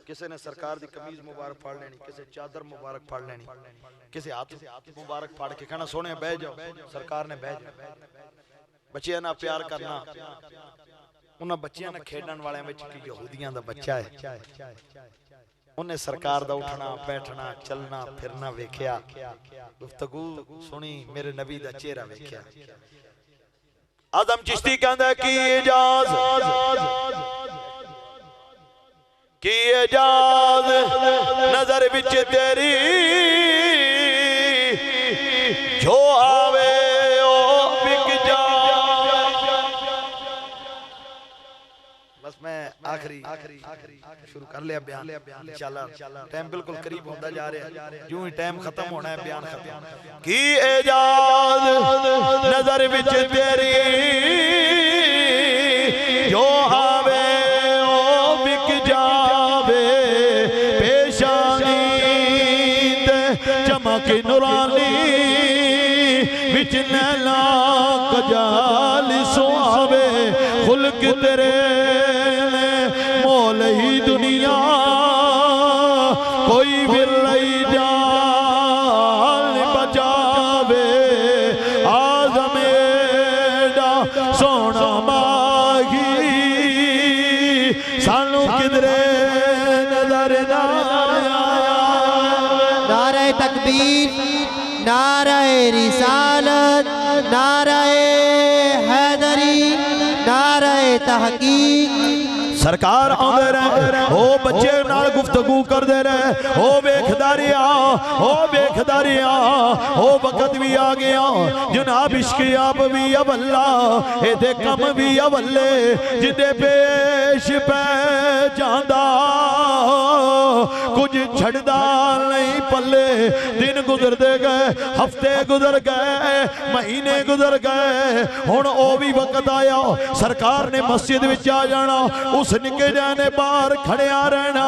किसी ने सरकार दी कमीज मुबारक फाड़ लेनी, किसी चादर मुबारक फाड़ लेनी, किसी हाथ मुबारक फाड़ के कहना सोने बह जाओ, सरकार ने बह जाओ। बच्चियां ना प्यार करना, उन्हां बच्चियां ने खेडण वालियां विच कि यहूदियां दा बच्चा है, उन्हें सरकार दा उठना बैठना चलना फिरना वेख्या, गुफ्तगू सुनी, मेरे नबी दा चेहरा वेख्या। आदम चिश्ती कहंदा कि इजाज़ की इजाज़ नजर विच तेरी जो आवे ओ बिक जावे। बस मैं आखिरी शुरू कर लिया बयान इंशाअल्लाह, टाइम बिल्कुल करीब होता जा रहा है, यूं ही टाइम खत्म होना है, बयान खत्म की इजाज़ नजर विच तेरी जो आवे ओ बिक जावे, पेशानी ते चमक नूरानी विच नैना कजाल सुहावे, खुल्क तेरे मोल ही दुनिया कोई भी लई जान बचावे। आज़म एड़ा सोना माही सानू किधरे नजर ना आया। नारे तकबीर, नारे रिसालत, नारे हैदरी, नारे तहकीक। सरकार आंदे रहे, ओ बच्चे नाल गुफ्तगू करदे रहे, ओ वेखदा रिया, ओ वेखदा रिया, ओ वक्त भी आ गया जनाब इश्क आप भी अवल्ला, एदे कम भी अवल्ले, जिदे पेश पै जांदा कुछ छड़दा नहीं पल्ले। दिन गुजरदे गए, हफ्ते गुजर गए, महीने गुजर गए, हुण ओ भी वक्त आया सरकार ने मस्जिद विच आ जाना, उस निके जाने बाहर खड़िया रहना।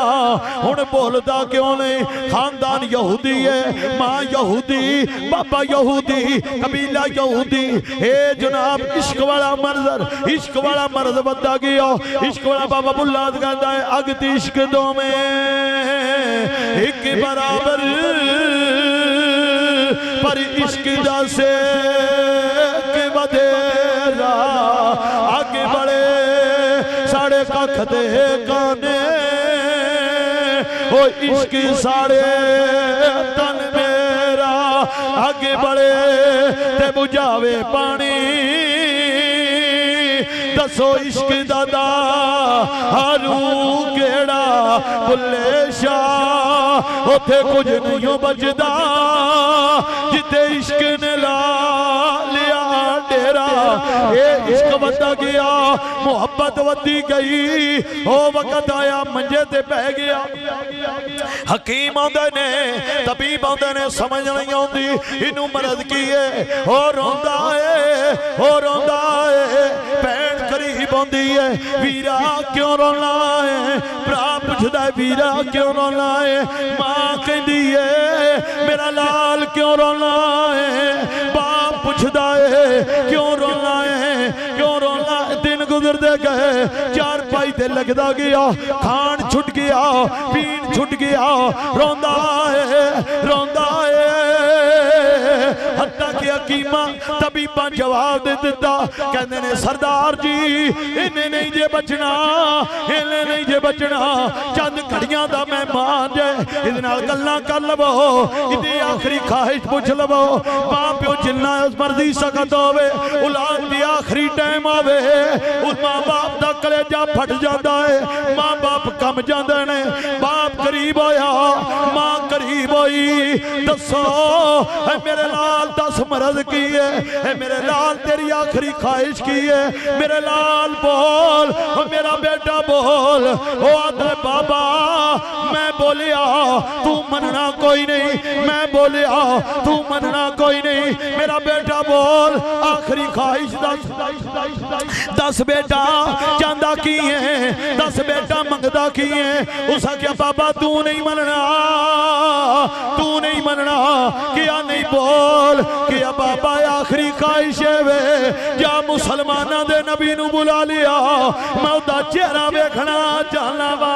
हुण बोलदा क्यों नहीं? खानदान यहूदी है, मां यहूदी, बाबा यहूदी, कबीला यहूदी। ए जनाब इश्क वाला मर्द, इश्क वाला मर्द बदा गया, इश्क वाला बाबा बुल्ला कहता है अग ती इश्क दो में एक बराबर, पर इश्क जैसे वधेरा आगे बढ़े साढ़े कख दे गाने, ओ इश्क साढ़े तन मेरा आगे बढ़े ते बुझावे पानी। दसो इश्क दादा हारू केड़ा बुल्ले शाह, उथे कुछ नहीं बचदा जिते इश्क ने ला लिया डेरा। ये इश्क बदा गया, मोहब्बत वधी गई, ओ वक्त आया मंजे ते बह गया। हकीम आंदे ने, तबीब आंदे ने, समझ नहीं आती इनू मरद की है। ओ रोंदा है, ओ रोंदा है, भैन करीब आंदी है, वीरा क्यों रोना है? भरा पुछदा है वीरा क्यों रोना है? मां कहती है मेरा लाल क्यों रोना है? बाप पुछदा है क्यों रोना है, क्यों रोना है? दिन गुजरते गए, चार पाई ते लगदा गया, खान छुट गया, पीन छुट गया, रोंदा है, रोंदा है। हत्ता कि हकीमा तबीबा जवाब दे दिता, कहंदे ने सरदार जी इन्हें नहीं जे बचना, इन्हें नहीं जे बचना, चंद घड़ियां दा मेहमान जे, इहदे नाल गल्लां कर लवो, इहदी आखिरी ख्वाहिश पुछ लवो। मां प्यो जिन्ना उस मर्जी सकत होवे, औलाद दी आखिरी टाइम आवे, उस मां बाप दा कलेजा फट जाता है, मां बाप कम जाते ने, बाप करीब होया, मां करीब होई। दसो मेरे लाल दस मरद की है, मेरे लाल तेरी आखिरी ख्वाहिश की है? मेरे लाल बोल, मेरा बेटा बोल। ओ आदे बाबा मैं बोलिया तू मनना कोई नहीं, मैं बोलिया तू मनना कोई नहीं। मेरा बेटा बोल आखिरी ख्वाहिश दस बेटा चाहता की है, दस बेटा मंगता की है। उस आख्या बाबा तू नहीं मनना, तू नहीं मनना। क्या नहीं बोल क्या बाबा आखिरी ख्वाहिश है वे जा मुसलमाना दे नबी नू बुला लिया, मैं उदा चेहरा वेखना चाहना वा,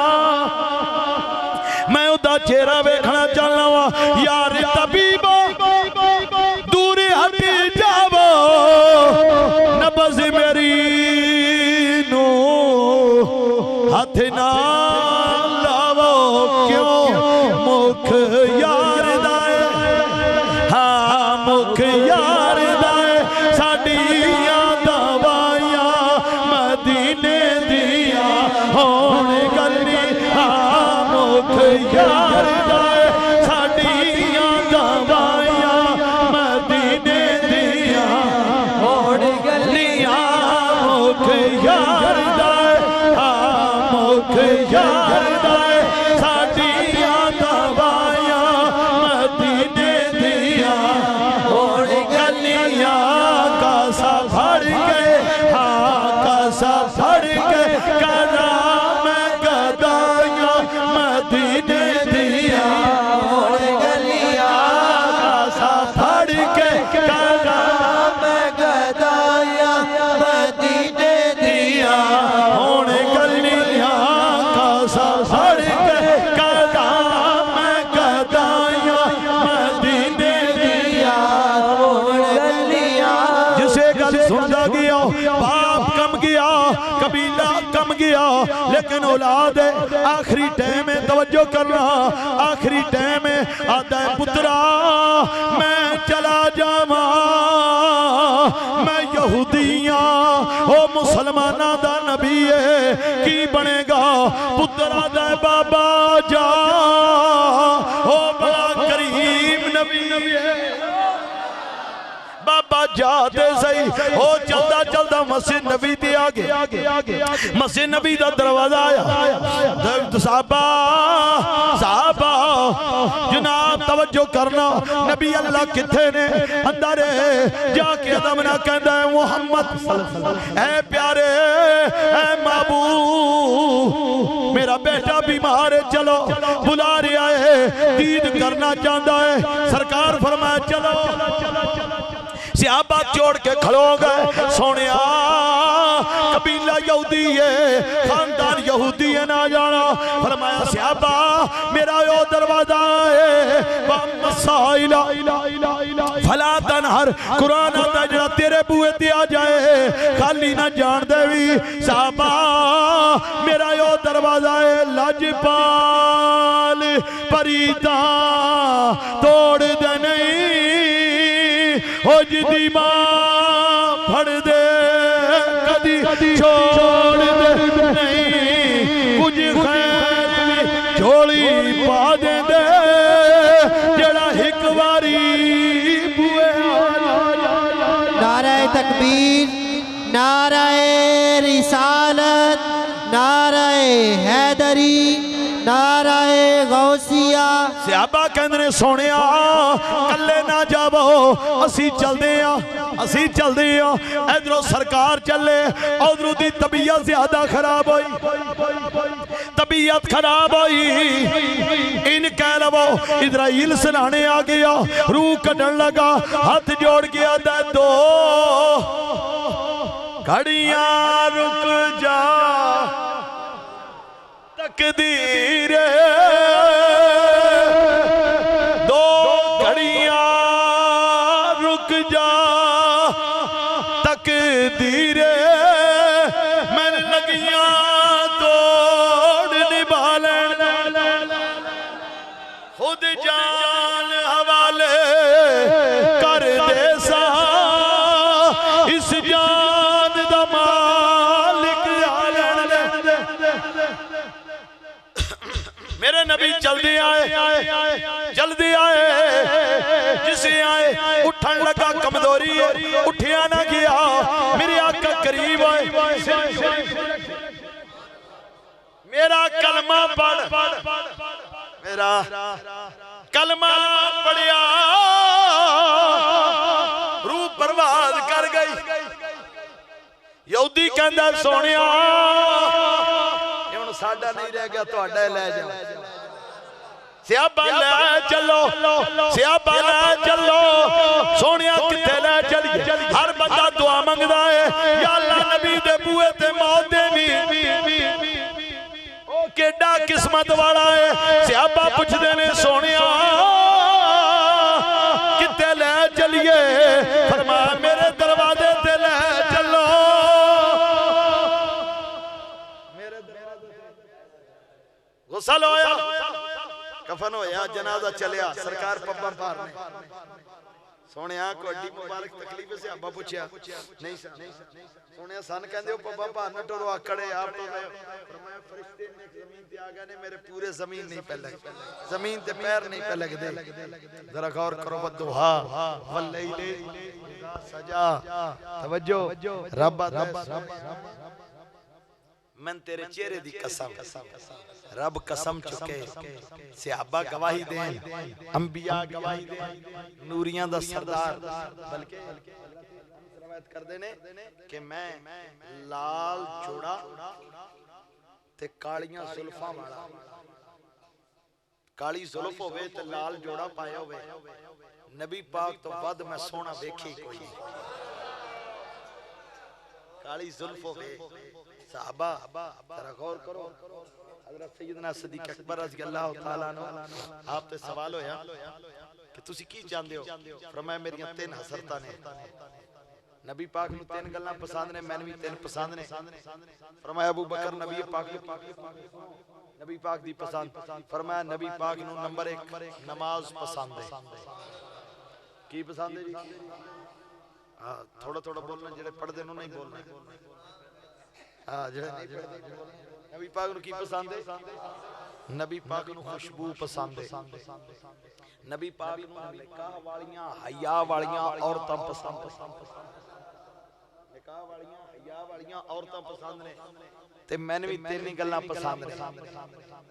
मैं उदा चेहरा वेखना चाहना वा। यार तबीबो दूर हटी जावो, नब्ज़ मेरी नू हाथ ना लावो, क्यों मुख यार दाए, हाँ मुख यार दाए साडियां दवाइयां मदीने दिया होण गली, हाँ मुख यार दाए साडियां दवाइयां मदीने दिया होण गलियां, मुख यार दाए, हाँ मुख यार दाए साडियां दवाइयां मदीने दिया होण गलियां। कासा फड़ के, हाँ कासा फड़ के करा मैं गदाइयां मदीने दिया होण गलियां, कासा फड़ के करा मैं गदाइयां मदीने दिया होण गलियां, कासा फड़ के करा मैं गदाइयां मदीने दिया होण गलियां। जिसे गल सुनदा गया बाप कम गया, कबीला कम गया, लेकिन औलाद आखिरी टाइम में तवज्जो करना, आखिरी टाइम में आता है पुत्रा मैं चला जावा, मैं यहूदियां ओ मुसलमाना दा नबी है की बनेगा। पुत्रा दा बाबा जा ओ बड़ा करीम नबी है, बाबा जाते सही हो चलता चलता मस्जिद नबी ते आ गया, मस्जिद नबी दा दरवाजा आया। साहबा साहबा जनाब तवज्जो करना, नबी अल्लाह किथे ने अंदर जाके अदम ना कहंदा है मुहम्मद ऐ प्यारे ऐ महबूब मेरा बेटा बीमार है, चलो बुला रहा है, दीद करना चाहता है। सरकार फरमाया चलो, सियाबा छोड़ के खड़ो गए। सोने कबीला यहूदी है, खानदान यहूदी है, ना जाना। फरमाया सियाबा मेरा यो दरवाजा है, फला तनहर कुरान आता जरा तेरे बुए ते आ जाए, खाली ना जान दे भी। साहबा मेरा यो दरवाजा है, लजपाल परीदा तोड़ दे नहीं, हो जिदी मां फड़ दे कदी छोड़ दे नहीं, कुछ खैर भी झोली पा दे दे जड़ा एक बारी बुए। नारे तकबीर, नारे रिसालत, नारे हैदरी, नारे गौसिया। सियाबा कहंदे सोने कल्ले ना जावो, असी चलदे आ, असी चलदे आ। इधरों सरकार चले, उधरों दी तबीयत ज्यादा खराब हुई, तबीयत खराब हुई। इन कह लवो इजराइल सराने आ गया, रूह कटन लगा, हाथ जोड़ गया दो घड़ियां रुक जा तकदीर, दो घड़ियां रुक जा तकदीर, मैंने लगियां तोड़ निभालन, खुद जान हवाले कर दे सा, इस जान दा मालिक मेरे नबी जल्दी आए, जल्दी आए। जिसे आए उठन लगा कमजोरी है, उठिया ना गया। मेरे आका करीब आए, मेरा कलमा पढ़, मेरा कलमा पढ़िया रूह बर्बाद कर गई। यहूदी कहंदा सोनिया हुण साडा नहीं रह गया, तुहाडा ले जाओ। सियाबा ले चलो, सियाबा ले चलो, सोनिया किथे ले चलिए। हर बंदा दुआ मंगदा है, या अल्लाह नबी दे बूए ते मौत देवी। ओ केडा किस्मत वाला है। सियाबा पुछदे ने सोनिया किथे ले चलिए। फरमाया मेरे दरवाजे ते ले चलो। मेरे दरवाजे गुस्सा होया, कफन होया, जनाजा चलिया, सरकार पब्बा पार ने सोने कोडी मुबारक तकलीफ से अब्बा पूछया नहीं सोने सन कहंदे ओ पब्बा पार न टोरो आकड़े आप तो फरमाया फरिश्ते ने जमीन ते आ गए ने, मेरे पूरे जमीन नहीं पे लग, जमीन ते पैर नहीं पे लगदे। जरा गौर करो, वद्दुहा वल्लैली इज़ा सजा। तवज्जो, रब मैं तेरे चेहरे दी कसम, रब कसम चुके, सहाबा गवाही दें, अंबिया गवाही दें, नूरियां दा सरदार, बल्कि रवायत कर देने कि मैं लाल जोड़ा ते कालियां जुल्फां वाला, काली जुल्फ होवे ते लाल जोड़ा पाया होवे, नबी पाक तो वध मैं सोना देखी कोई नहीं। काली जुल्फ होवे साहबा, जरा गौर करो। हज़रत सैयदना सिद्दीक़ अकबर रज़ी अल्लाह तआला अन्हु आप ते सवाल होया कि तुसी की चाहते हो। फरमाया मेरियां तीन हसरतां ने, नबी पाक नूं तीन गल्लां पसंद ने, मैनूं भी तीन पसंद ने। फरमाया अबू बकर नबी पाक नबी पाक दी पसंद। फरमाया नबी पाक नूं नंबर 1 नमाज पसंद है। की पसंद है जी? हां थोड़ा थोड़ा बोलना, जेड़े पढ़दे नु नहीं बोलना। हां जेड़े नहीं पढ़दे नबी पाक नूं की पसंद है? नबी पाक नूं खुशबू पसंद है। नबी पाक नूं निकाह वालियां हया वालियां औरतां पसंद, निकाह वालियां हया वालियां औरतां पसंद ने। ते मैनूं भी तीन गल्लां पसंद ने।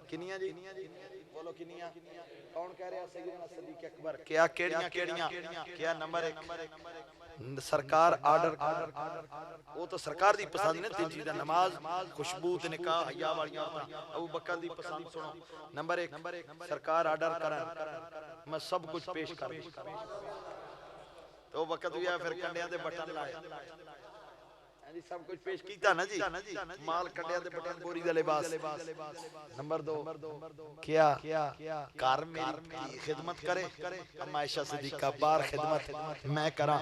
किनियां जी? बोलो किनियां? कौन कह रहा? सैयदना सिद्दीक़ अकबर। क्या केड़ियां केड़ियां? क्या नंबर 1 सरकार आर्डर, वो तो सरकार दी पसंद ने तीन चीज़ां, नमाज, खुशबू ते निकाह हया वालियां औरतां। अबू बकर दी पसंद सुनो, नंबर 1 सरकार आर्डर करन मैं सब कुछ पेश कर। तो वक्त भी आया फिर कंडियां दे बटन लाए जी, सब कुछ पेश कीता ना जी, माल कंडियां दे बटन, बोरी दा लिबास। नंबर 2 क्या घर मेरी खिदमत करे, आयशा सिद्दीका बार खिदमत मैं करा।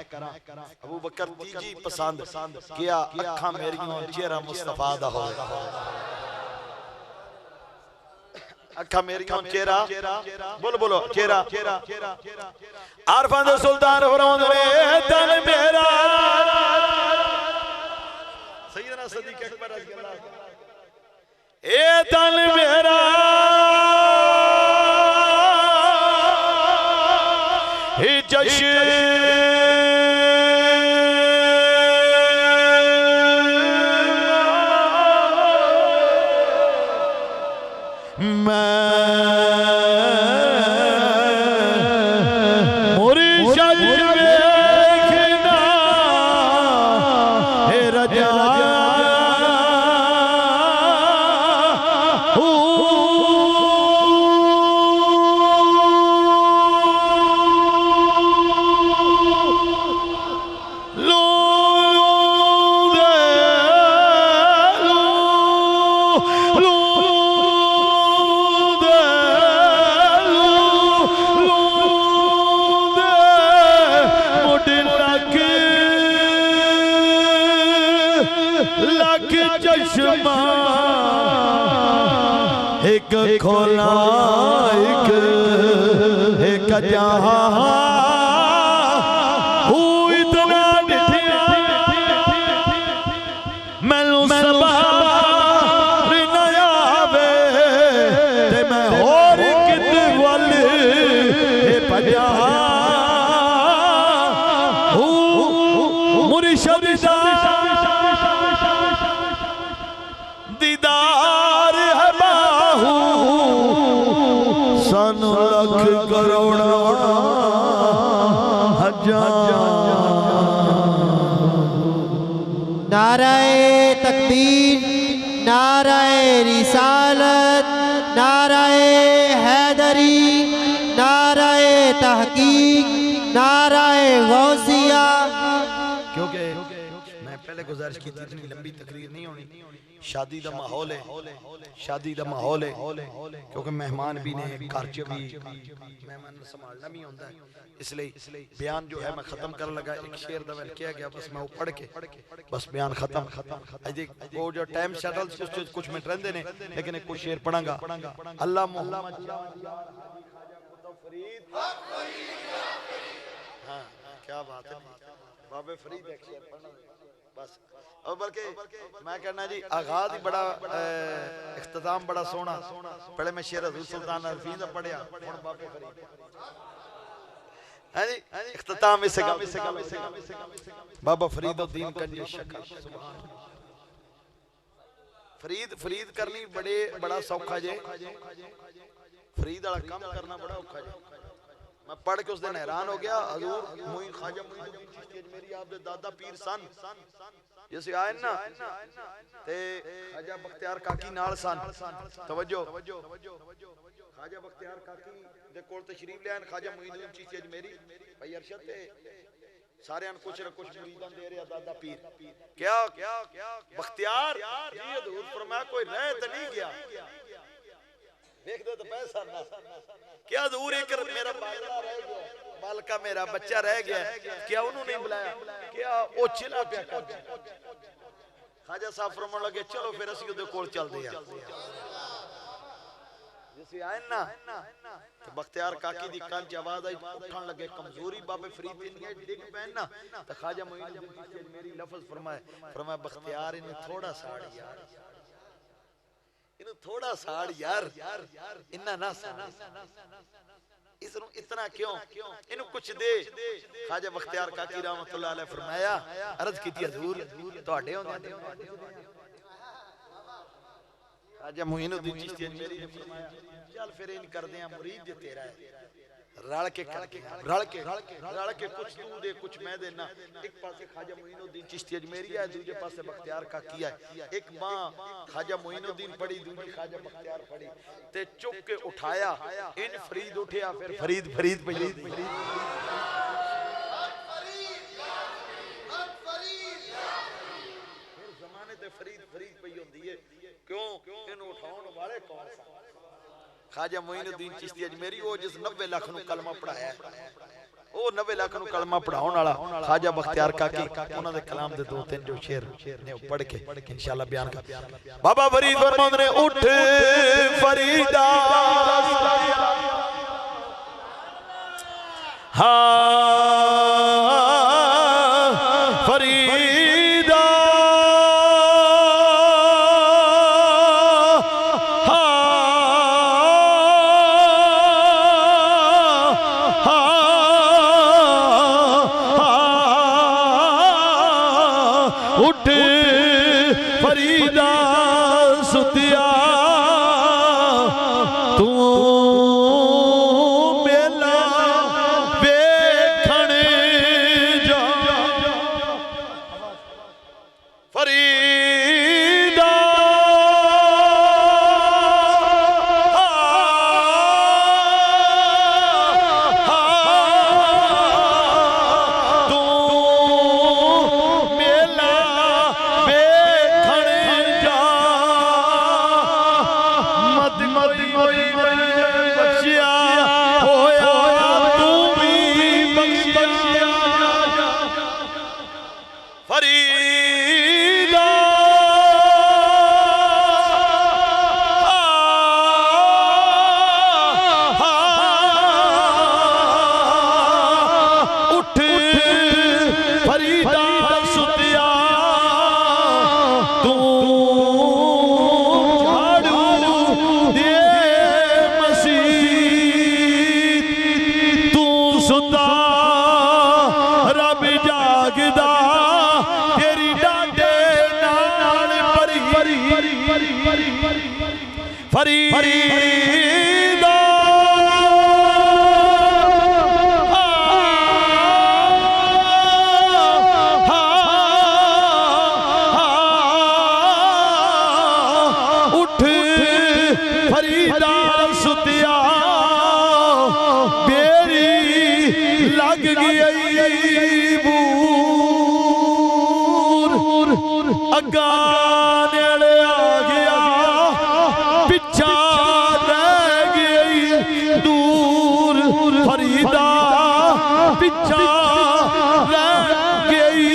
अबू बकर तीजी पसंद क्या अखां मेरियों चेहरा मुस्तफा दा हो, अखा मेरियों चेहरा, बोलो बोलो चेहरा। आरफां दे सुल्तान फरमांदे ने तन मेरा सैयदना सिद्दीक़ अकबर रज़ी अल्लाह अन्हु, ए तन मेरा हे जश्न एक खोला एक जहां इतना डिठिया मैनू सवार न आवे ते मैं होर किते वल भजा मुर्शिद दीदार है लख करोड़ा नाराए तकबीर, नाराए रिसालत, नाराए हैदरी, नाराए तहकीक, नाराए गौसिया। क्योंकि मैं पहले गुजारिश की थी इतनी लंबी तकरीर नहीं होनी, शादी का माहौल है, शादी का माहौल है, क्योंकि मेहमान भी ने घर च भी मेहमान संभालना भी होता है, इसलिए बयान जो है मैं खत्म कर लगा। एक शेर दा मैंने किया गया, बस मैं वो पढ़ के बस बयान खत्म। वो जो टाइम शेड्यूल कुछ मिनट रहंदे ने, लेकिन एक कुछ शेर पढ़ांगा। अल्लाह मोहम्मद हाँ क्या बात है, बाबे फरीद एक शेर पढ़ना बस। और बल्कि मैं कहना जी आगाज ही बड़ा इख्तिताम बड़ा सोना। पहले मैं शेर हज़रत सुल्तान अरफीन दा पढ़िया, हुण बाबे फरीद है जी इख्तिताम इसे बाबा फरीदुद्दीन कंजी शक्ल। सुभान फरीद करनी बड़ा सौखा जे, फरीद वाला काम करना बड़ा औखा जे। मैं पढ़ के उस दिन हैरान हो गया। हजूर मुई ख्वाजा मुईनुद्दीन चिश्ती मेरी आप दे दादा पीर सन जैसे आए ना ते ख्वाजा बख्तियार काकी नाल सन। तवज्जो ख्वाजा बख्तियार काकी दे कोल तशरीफ ले आए ख्वाजा मुईनुद्दीन चिश्ती मेरी भाई अरशद ते सारे कुछ न कुछ मुरीदां दे रहे दादा पीर। क्या बख्तियार जी हजूर फरमाया कोई रह तो नहीं गया, देख दे तो पैसा ना क्या दूर एक मेरा बालका रह गया, बालका मेरा बच्चा रह गया, क्या उन्होंने नहीं बुलाया? क्या ओ चिल्ला पे कर। ख्वाजा साहब फरमान लगे चलो फिर असि उदे कोल चलदे आ। जैसे आए ना तो बख्तियार काकी दी कान च आवाज आई, उठन लगे कमजोरी बाबे फरीद दी डिग पैन ना तो ख्वाजा मुईनुद्दीन मेरी लफ्ज फरमाया बख्तियार इन्हें थोड़ा साड़ यार, इन्हें थोड़ा साड़ यार, इन्ना ना साड़ इसनु इतना क्यों, इन्हें कुछ दे। ख्वाजा बख्तियार काकी रहमतुल्लाह अलैह फरमाया अर्ज की हजूर तुहाडे होंदे ख्वाजा मुईनुद्दीन चिश्ती मेरी ने फरमाया चल फिर इन करदे आ मुरीद दे तेरा है रल के कुछ तू दे कुछ मैं देना। एक पासे ख्वाजा मुईनुद्दीन चिश्ती अजमेरी है, दूसरे पासे बख्तियार काकी है। एक मां ख्वाजा मुईनुद्दीन पड़ी, दूसरी ख्वाजा बख्तियार पड़ी ते चुक के उठाया इन फरीद उठया फिर फरीद पड़ी जमाने ते फरीद पई होंदी है। क्यों इनु उठाउण वाले कौन सा? ख्वाजा मुईनुद्दीन चिश्ती अजमेरी वो जिस 90 लाख नु कलमा पढ़ाया, वो 90 लाख नु कलमा पढ़ाउण वाला ख्वाजा बख्तियार काकी। उन्हां दे कलाम दे दो तीन जो शेर ने पढ़ के इंशाअल्लाह बयान कर। बाबा फरीद फरमांदे ने उठ फरीदा उठ फरीदा सुतिया तू मेला वेखण जा फरीदा फरीदा फरीदा सुतिया बेरी लग गई बूर अगा नेड़े आ गया पिछा रह गई दूर फरीदा पिछा रह गई।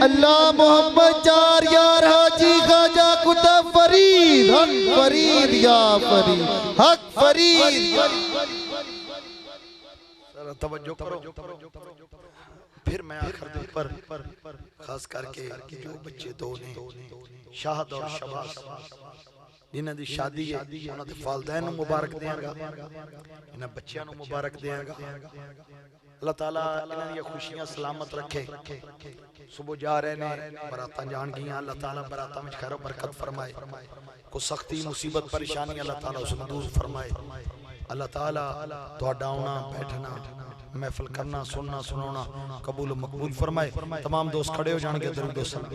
अल्लाह मोहम्मद चार यार हाजी खाजा कुता फरीद हक फरीद या फरीद हक फरीद। जरा तवज्जो करो। फिर मैं आखिर दे पर खास करके जो बच्चे दो ने शाहद और शबाश जिन्हां दी शादी है उन्हां दे वालिदैन नूं मुबारक देंगा, इन्हां बच्चियां नूं मुबारक देंगा। अल्लाह ताला इन्हां दी खुशियां सलामत रखे। सुबह जा रहे ने बरातां जान गईयां, अल्लाह ताला बरातां विच खैर बरकत फरमाए। को सख्ती मुसीबत परेशानी अल्लाह ताला उसनूं दूर फरमाए। अल्लाह ताला तुहाडा आउणा बैठना महफिल करना सुनना सुनाना कबूल मकबूल फरमाए। तमाम दोस्त खड़े हो जाएंगे दरूद व सलाम।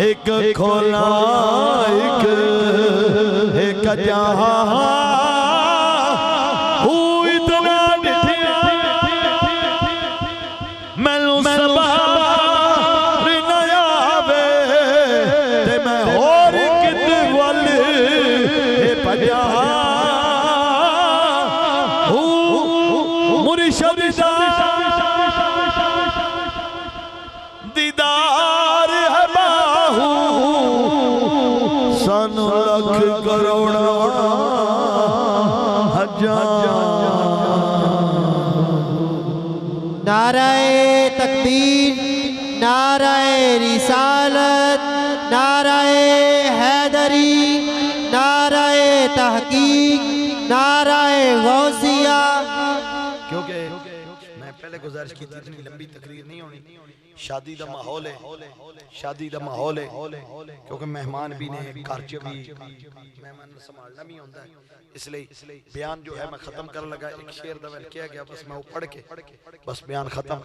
एक खोला एक जहां इतना डिठिया मैनू सवार न आवे ते मैं होर किते वल भजा मुर्शिद दा दीदार है बाहू सानू लख करोड़ा नाराए तकबीर, नाराए रिसालत, नाराए हैदरी, नाराए तहकीक, नाराए गौसिया। क्योंकि मैं पहले गुजारिश की थी इतनी लंबी तकरीर नहीं होनी। शादी का माहौल है, शादी का माहौल है क्योंकि मेहमान भी ने घर च भी मेहमान संभालना भी होता है। इसलिए बयान जो है मैं खत्म कर लगा। एक शेर दा मैंने किया गया बस मैं वो पढ़ के बस बयान खत्म।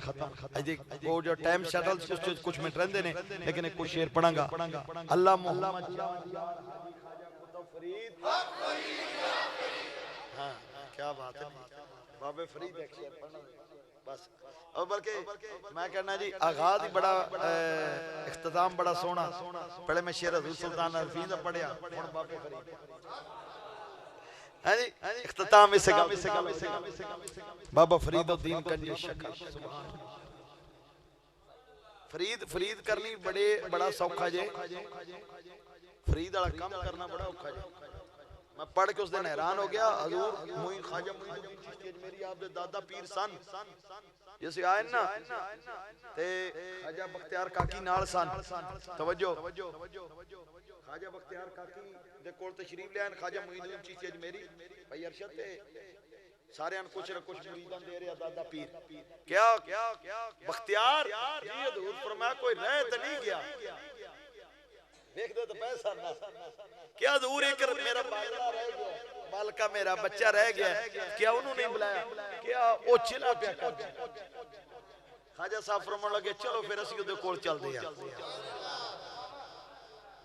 अजे वो जो टाइम शेड्यूल उसके कुछ मिनट रहंदे ने लेकिन एक कुछ शेर पढ़ांगा। अल्लाह मोहम्मद हाँ क्या बात है बाबे फरीद एक शेर पढ़ना बस। और बल्कि मैं कहना जी आगाज ही बड़ा इख्तिताम बड़ा सोना। पहले मैं शेर हज़रत सुल्तान अरफीन दा पढ़िया हुण बाबे फरीद है जी इख्तिताम इस बाबा फरीदुद्दीन कंजी शक्ल सुभान। फरीद करनी बड़ा सौखा जे। फरीद वाला काम करना बड़ा औखा जे। मैं पढ़ के उस दिन हैरान हो गया। हजूर मुई ख्वाजा मुईनुद्दीन चिश्ती मेरी आप दे दादा पीर सन जैसे आए ना ते ख्वाजा बख्तियार काकी नाल सन। तवज्जो ख्वाजा बख्तियार काकी दे कोल तशरीफ ले आए ख्वाजा मुईनुद्दीन चिश्ती मेरी भाई अरशद ते सारे कुछ न कुछ मुरीदां दे रहे दादा पीर क्या बख्तियार जी हजूर फरमाया कोई रह तो नहीं गया देख दे तो पैसा ना क्या हजूर एक मेरा बालका रह गया बालका मेरा बच्चा रह गया क्या उन्होंने नहीं बुलाया क्या ओ चिल्ला पे ख्वाजा साहब फरमान लगे चलो फिर असि उहदे कोल चलदे आ।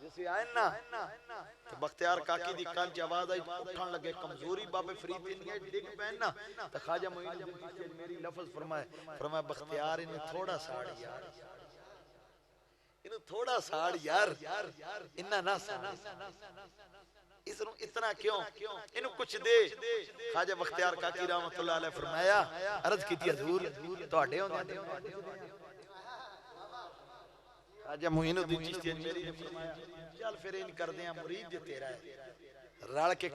जैसे आए ना तो बख्तियार काकी दी कान च आवाज आई उठन लगे कमजोरी बाबे फरीद इन्नी डिग पैन ना तो ख्वाजा मुईनुद्दीन मेरी लफ्ज फरमाया बख्तियार इन्हें थोड़ा साड़ यार इन्हें थोड़ा साड़ यार इन्ना ना साड़ इसनु इतना क्यों इनु कुछ दे। ख्वाजा बख्तियार काकी रहमतुल्लाह अलैह फरमाया अर्ज कीती हजूर तुहाडे होंदे ख्वाजा मुईनुद्दीन चिश्ती मेरी ने फरमाया चल फिर इन करदे आ मुरीद जे तेरा है रल के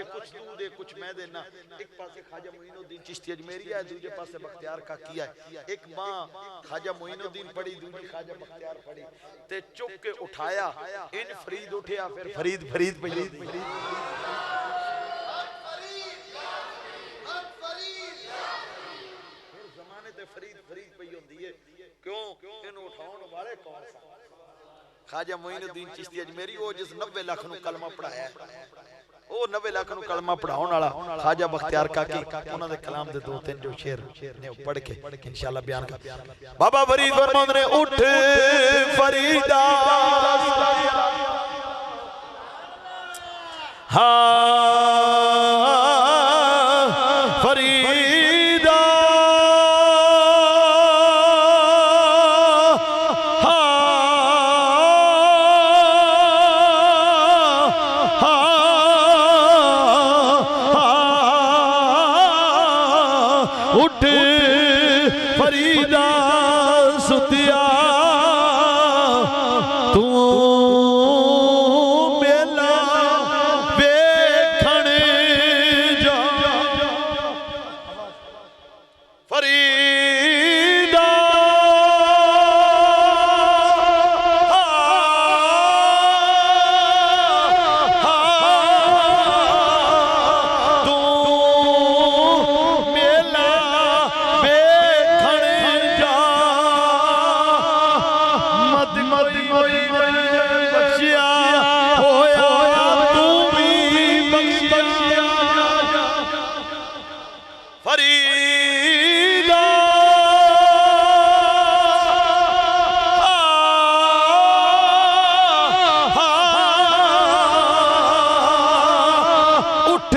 कुछ तू दे कुछ मैं देना। एक पासे ख्वाजा मोइनुद्दीन चिश्ती अजमेरी है, दूसरे पासे बख्तियार काकी है। एक मां ख्वाजा मोइनुद्दीन पढ़ी, दूसरी ख्वाजा बख्तियार पढ़ी ते चुक के उठाया, इन फरीद उठया, फिर फरीद फरीद पई। जमाने ते फरीद फरीद पई होंदी है, क्यों इनु उठाउण वाले कौन सा? ख्वाजा मोइनुद्दीन चिश्ती अजमेरी, वो जिस 90 लाख नु कलमा पढ़ाया, वो 90 लाख नु कलमा पढ़ाउण वाला ख्वाजा बख्तियार काकी, उन्हां दे कलाम दे 2-3 जो शेर ने पढ़ के इंशाअल्लाह बयान कर। बाबा फरीद फरमांदे ने उठ फरीदा, फरीदा उठ फरीदा सुतिया तू मेला वेखण जा। फरीदा तू मेला बख्शिया होया तू भी बख्शिया। फरीदा उठ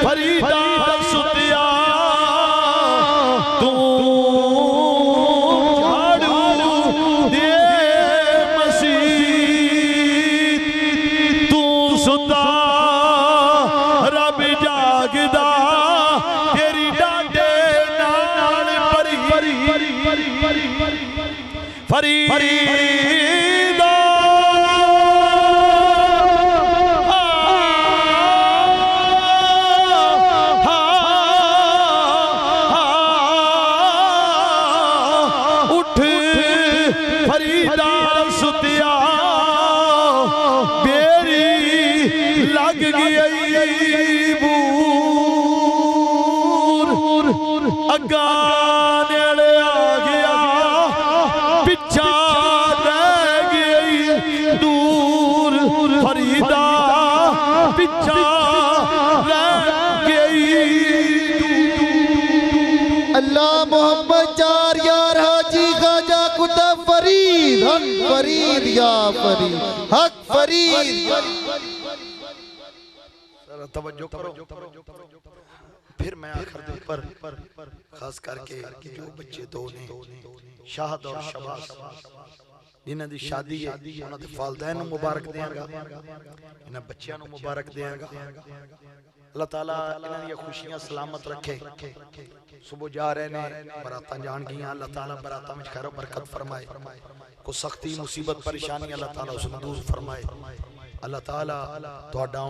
फरीदा सुतिया तू सुता रब जागदा तेरी डांडे नाल परी फरीदा उठ फरीदा सुतिया लग गई बूर अगा नेड़े आ गया पिछा रह गई दूर। फरीदा पिछा रह गई। अल्लाह मोहम्मद 4 यार हाजी ख्वाजा कुतुब फरीद, हक फरीद या फरीद, हक फरीद। तवज्जो करो। फिर मैं आखिर दे पर खास करके जो बच्चे दो ने शाहद और शबाश जिन्हां दी शादी है उन्हां दे वालिदैन नूं मुबारक देंगा, इन्हां बच्चियां नूं मुबारक देंगा। अल्लाह ताला इन्हां दी खुशियां सलामत रखे। सुबह जा रहे ने बरातां जान गईयां, अल्लाह ताला बरातां विच खैर बरकत फरमाए। को सख्ती मुसीबत परेशानी अल्लाह ताला उस दूर फरमाए। अल्लाह ताला तुहाडा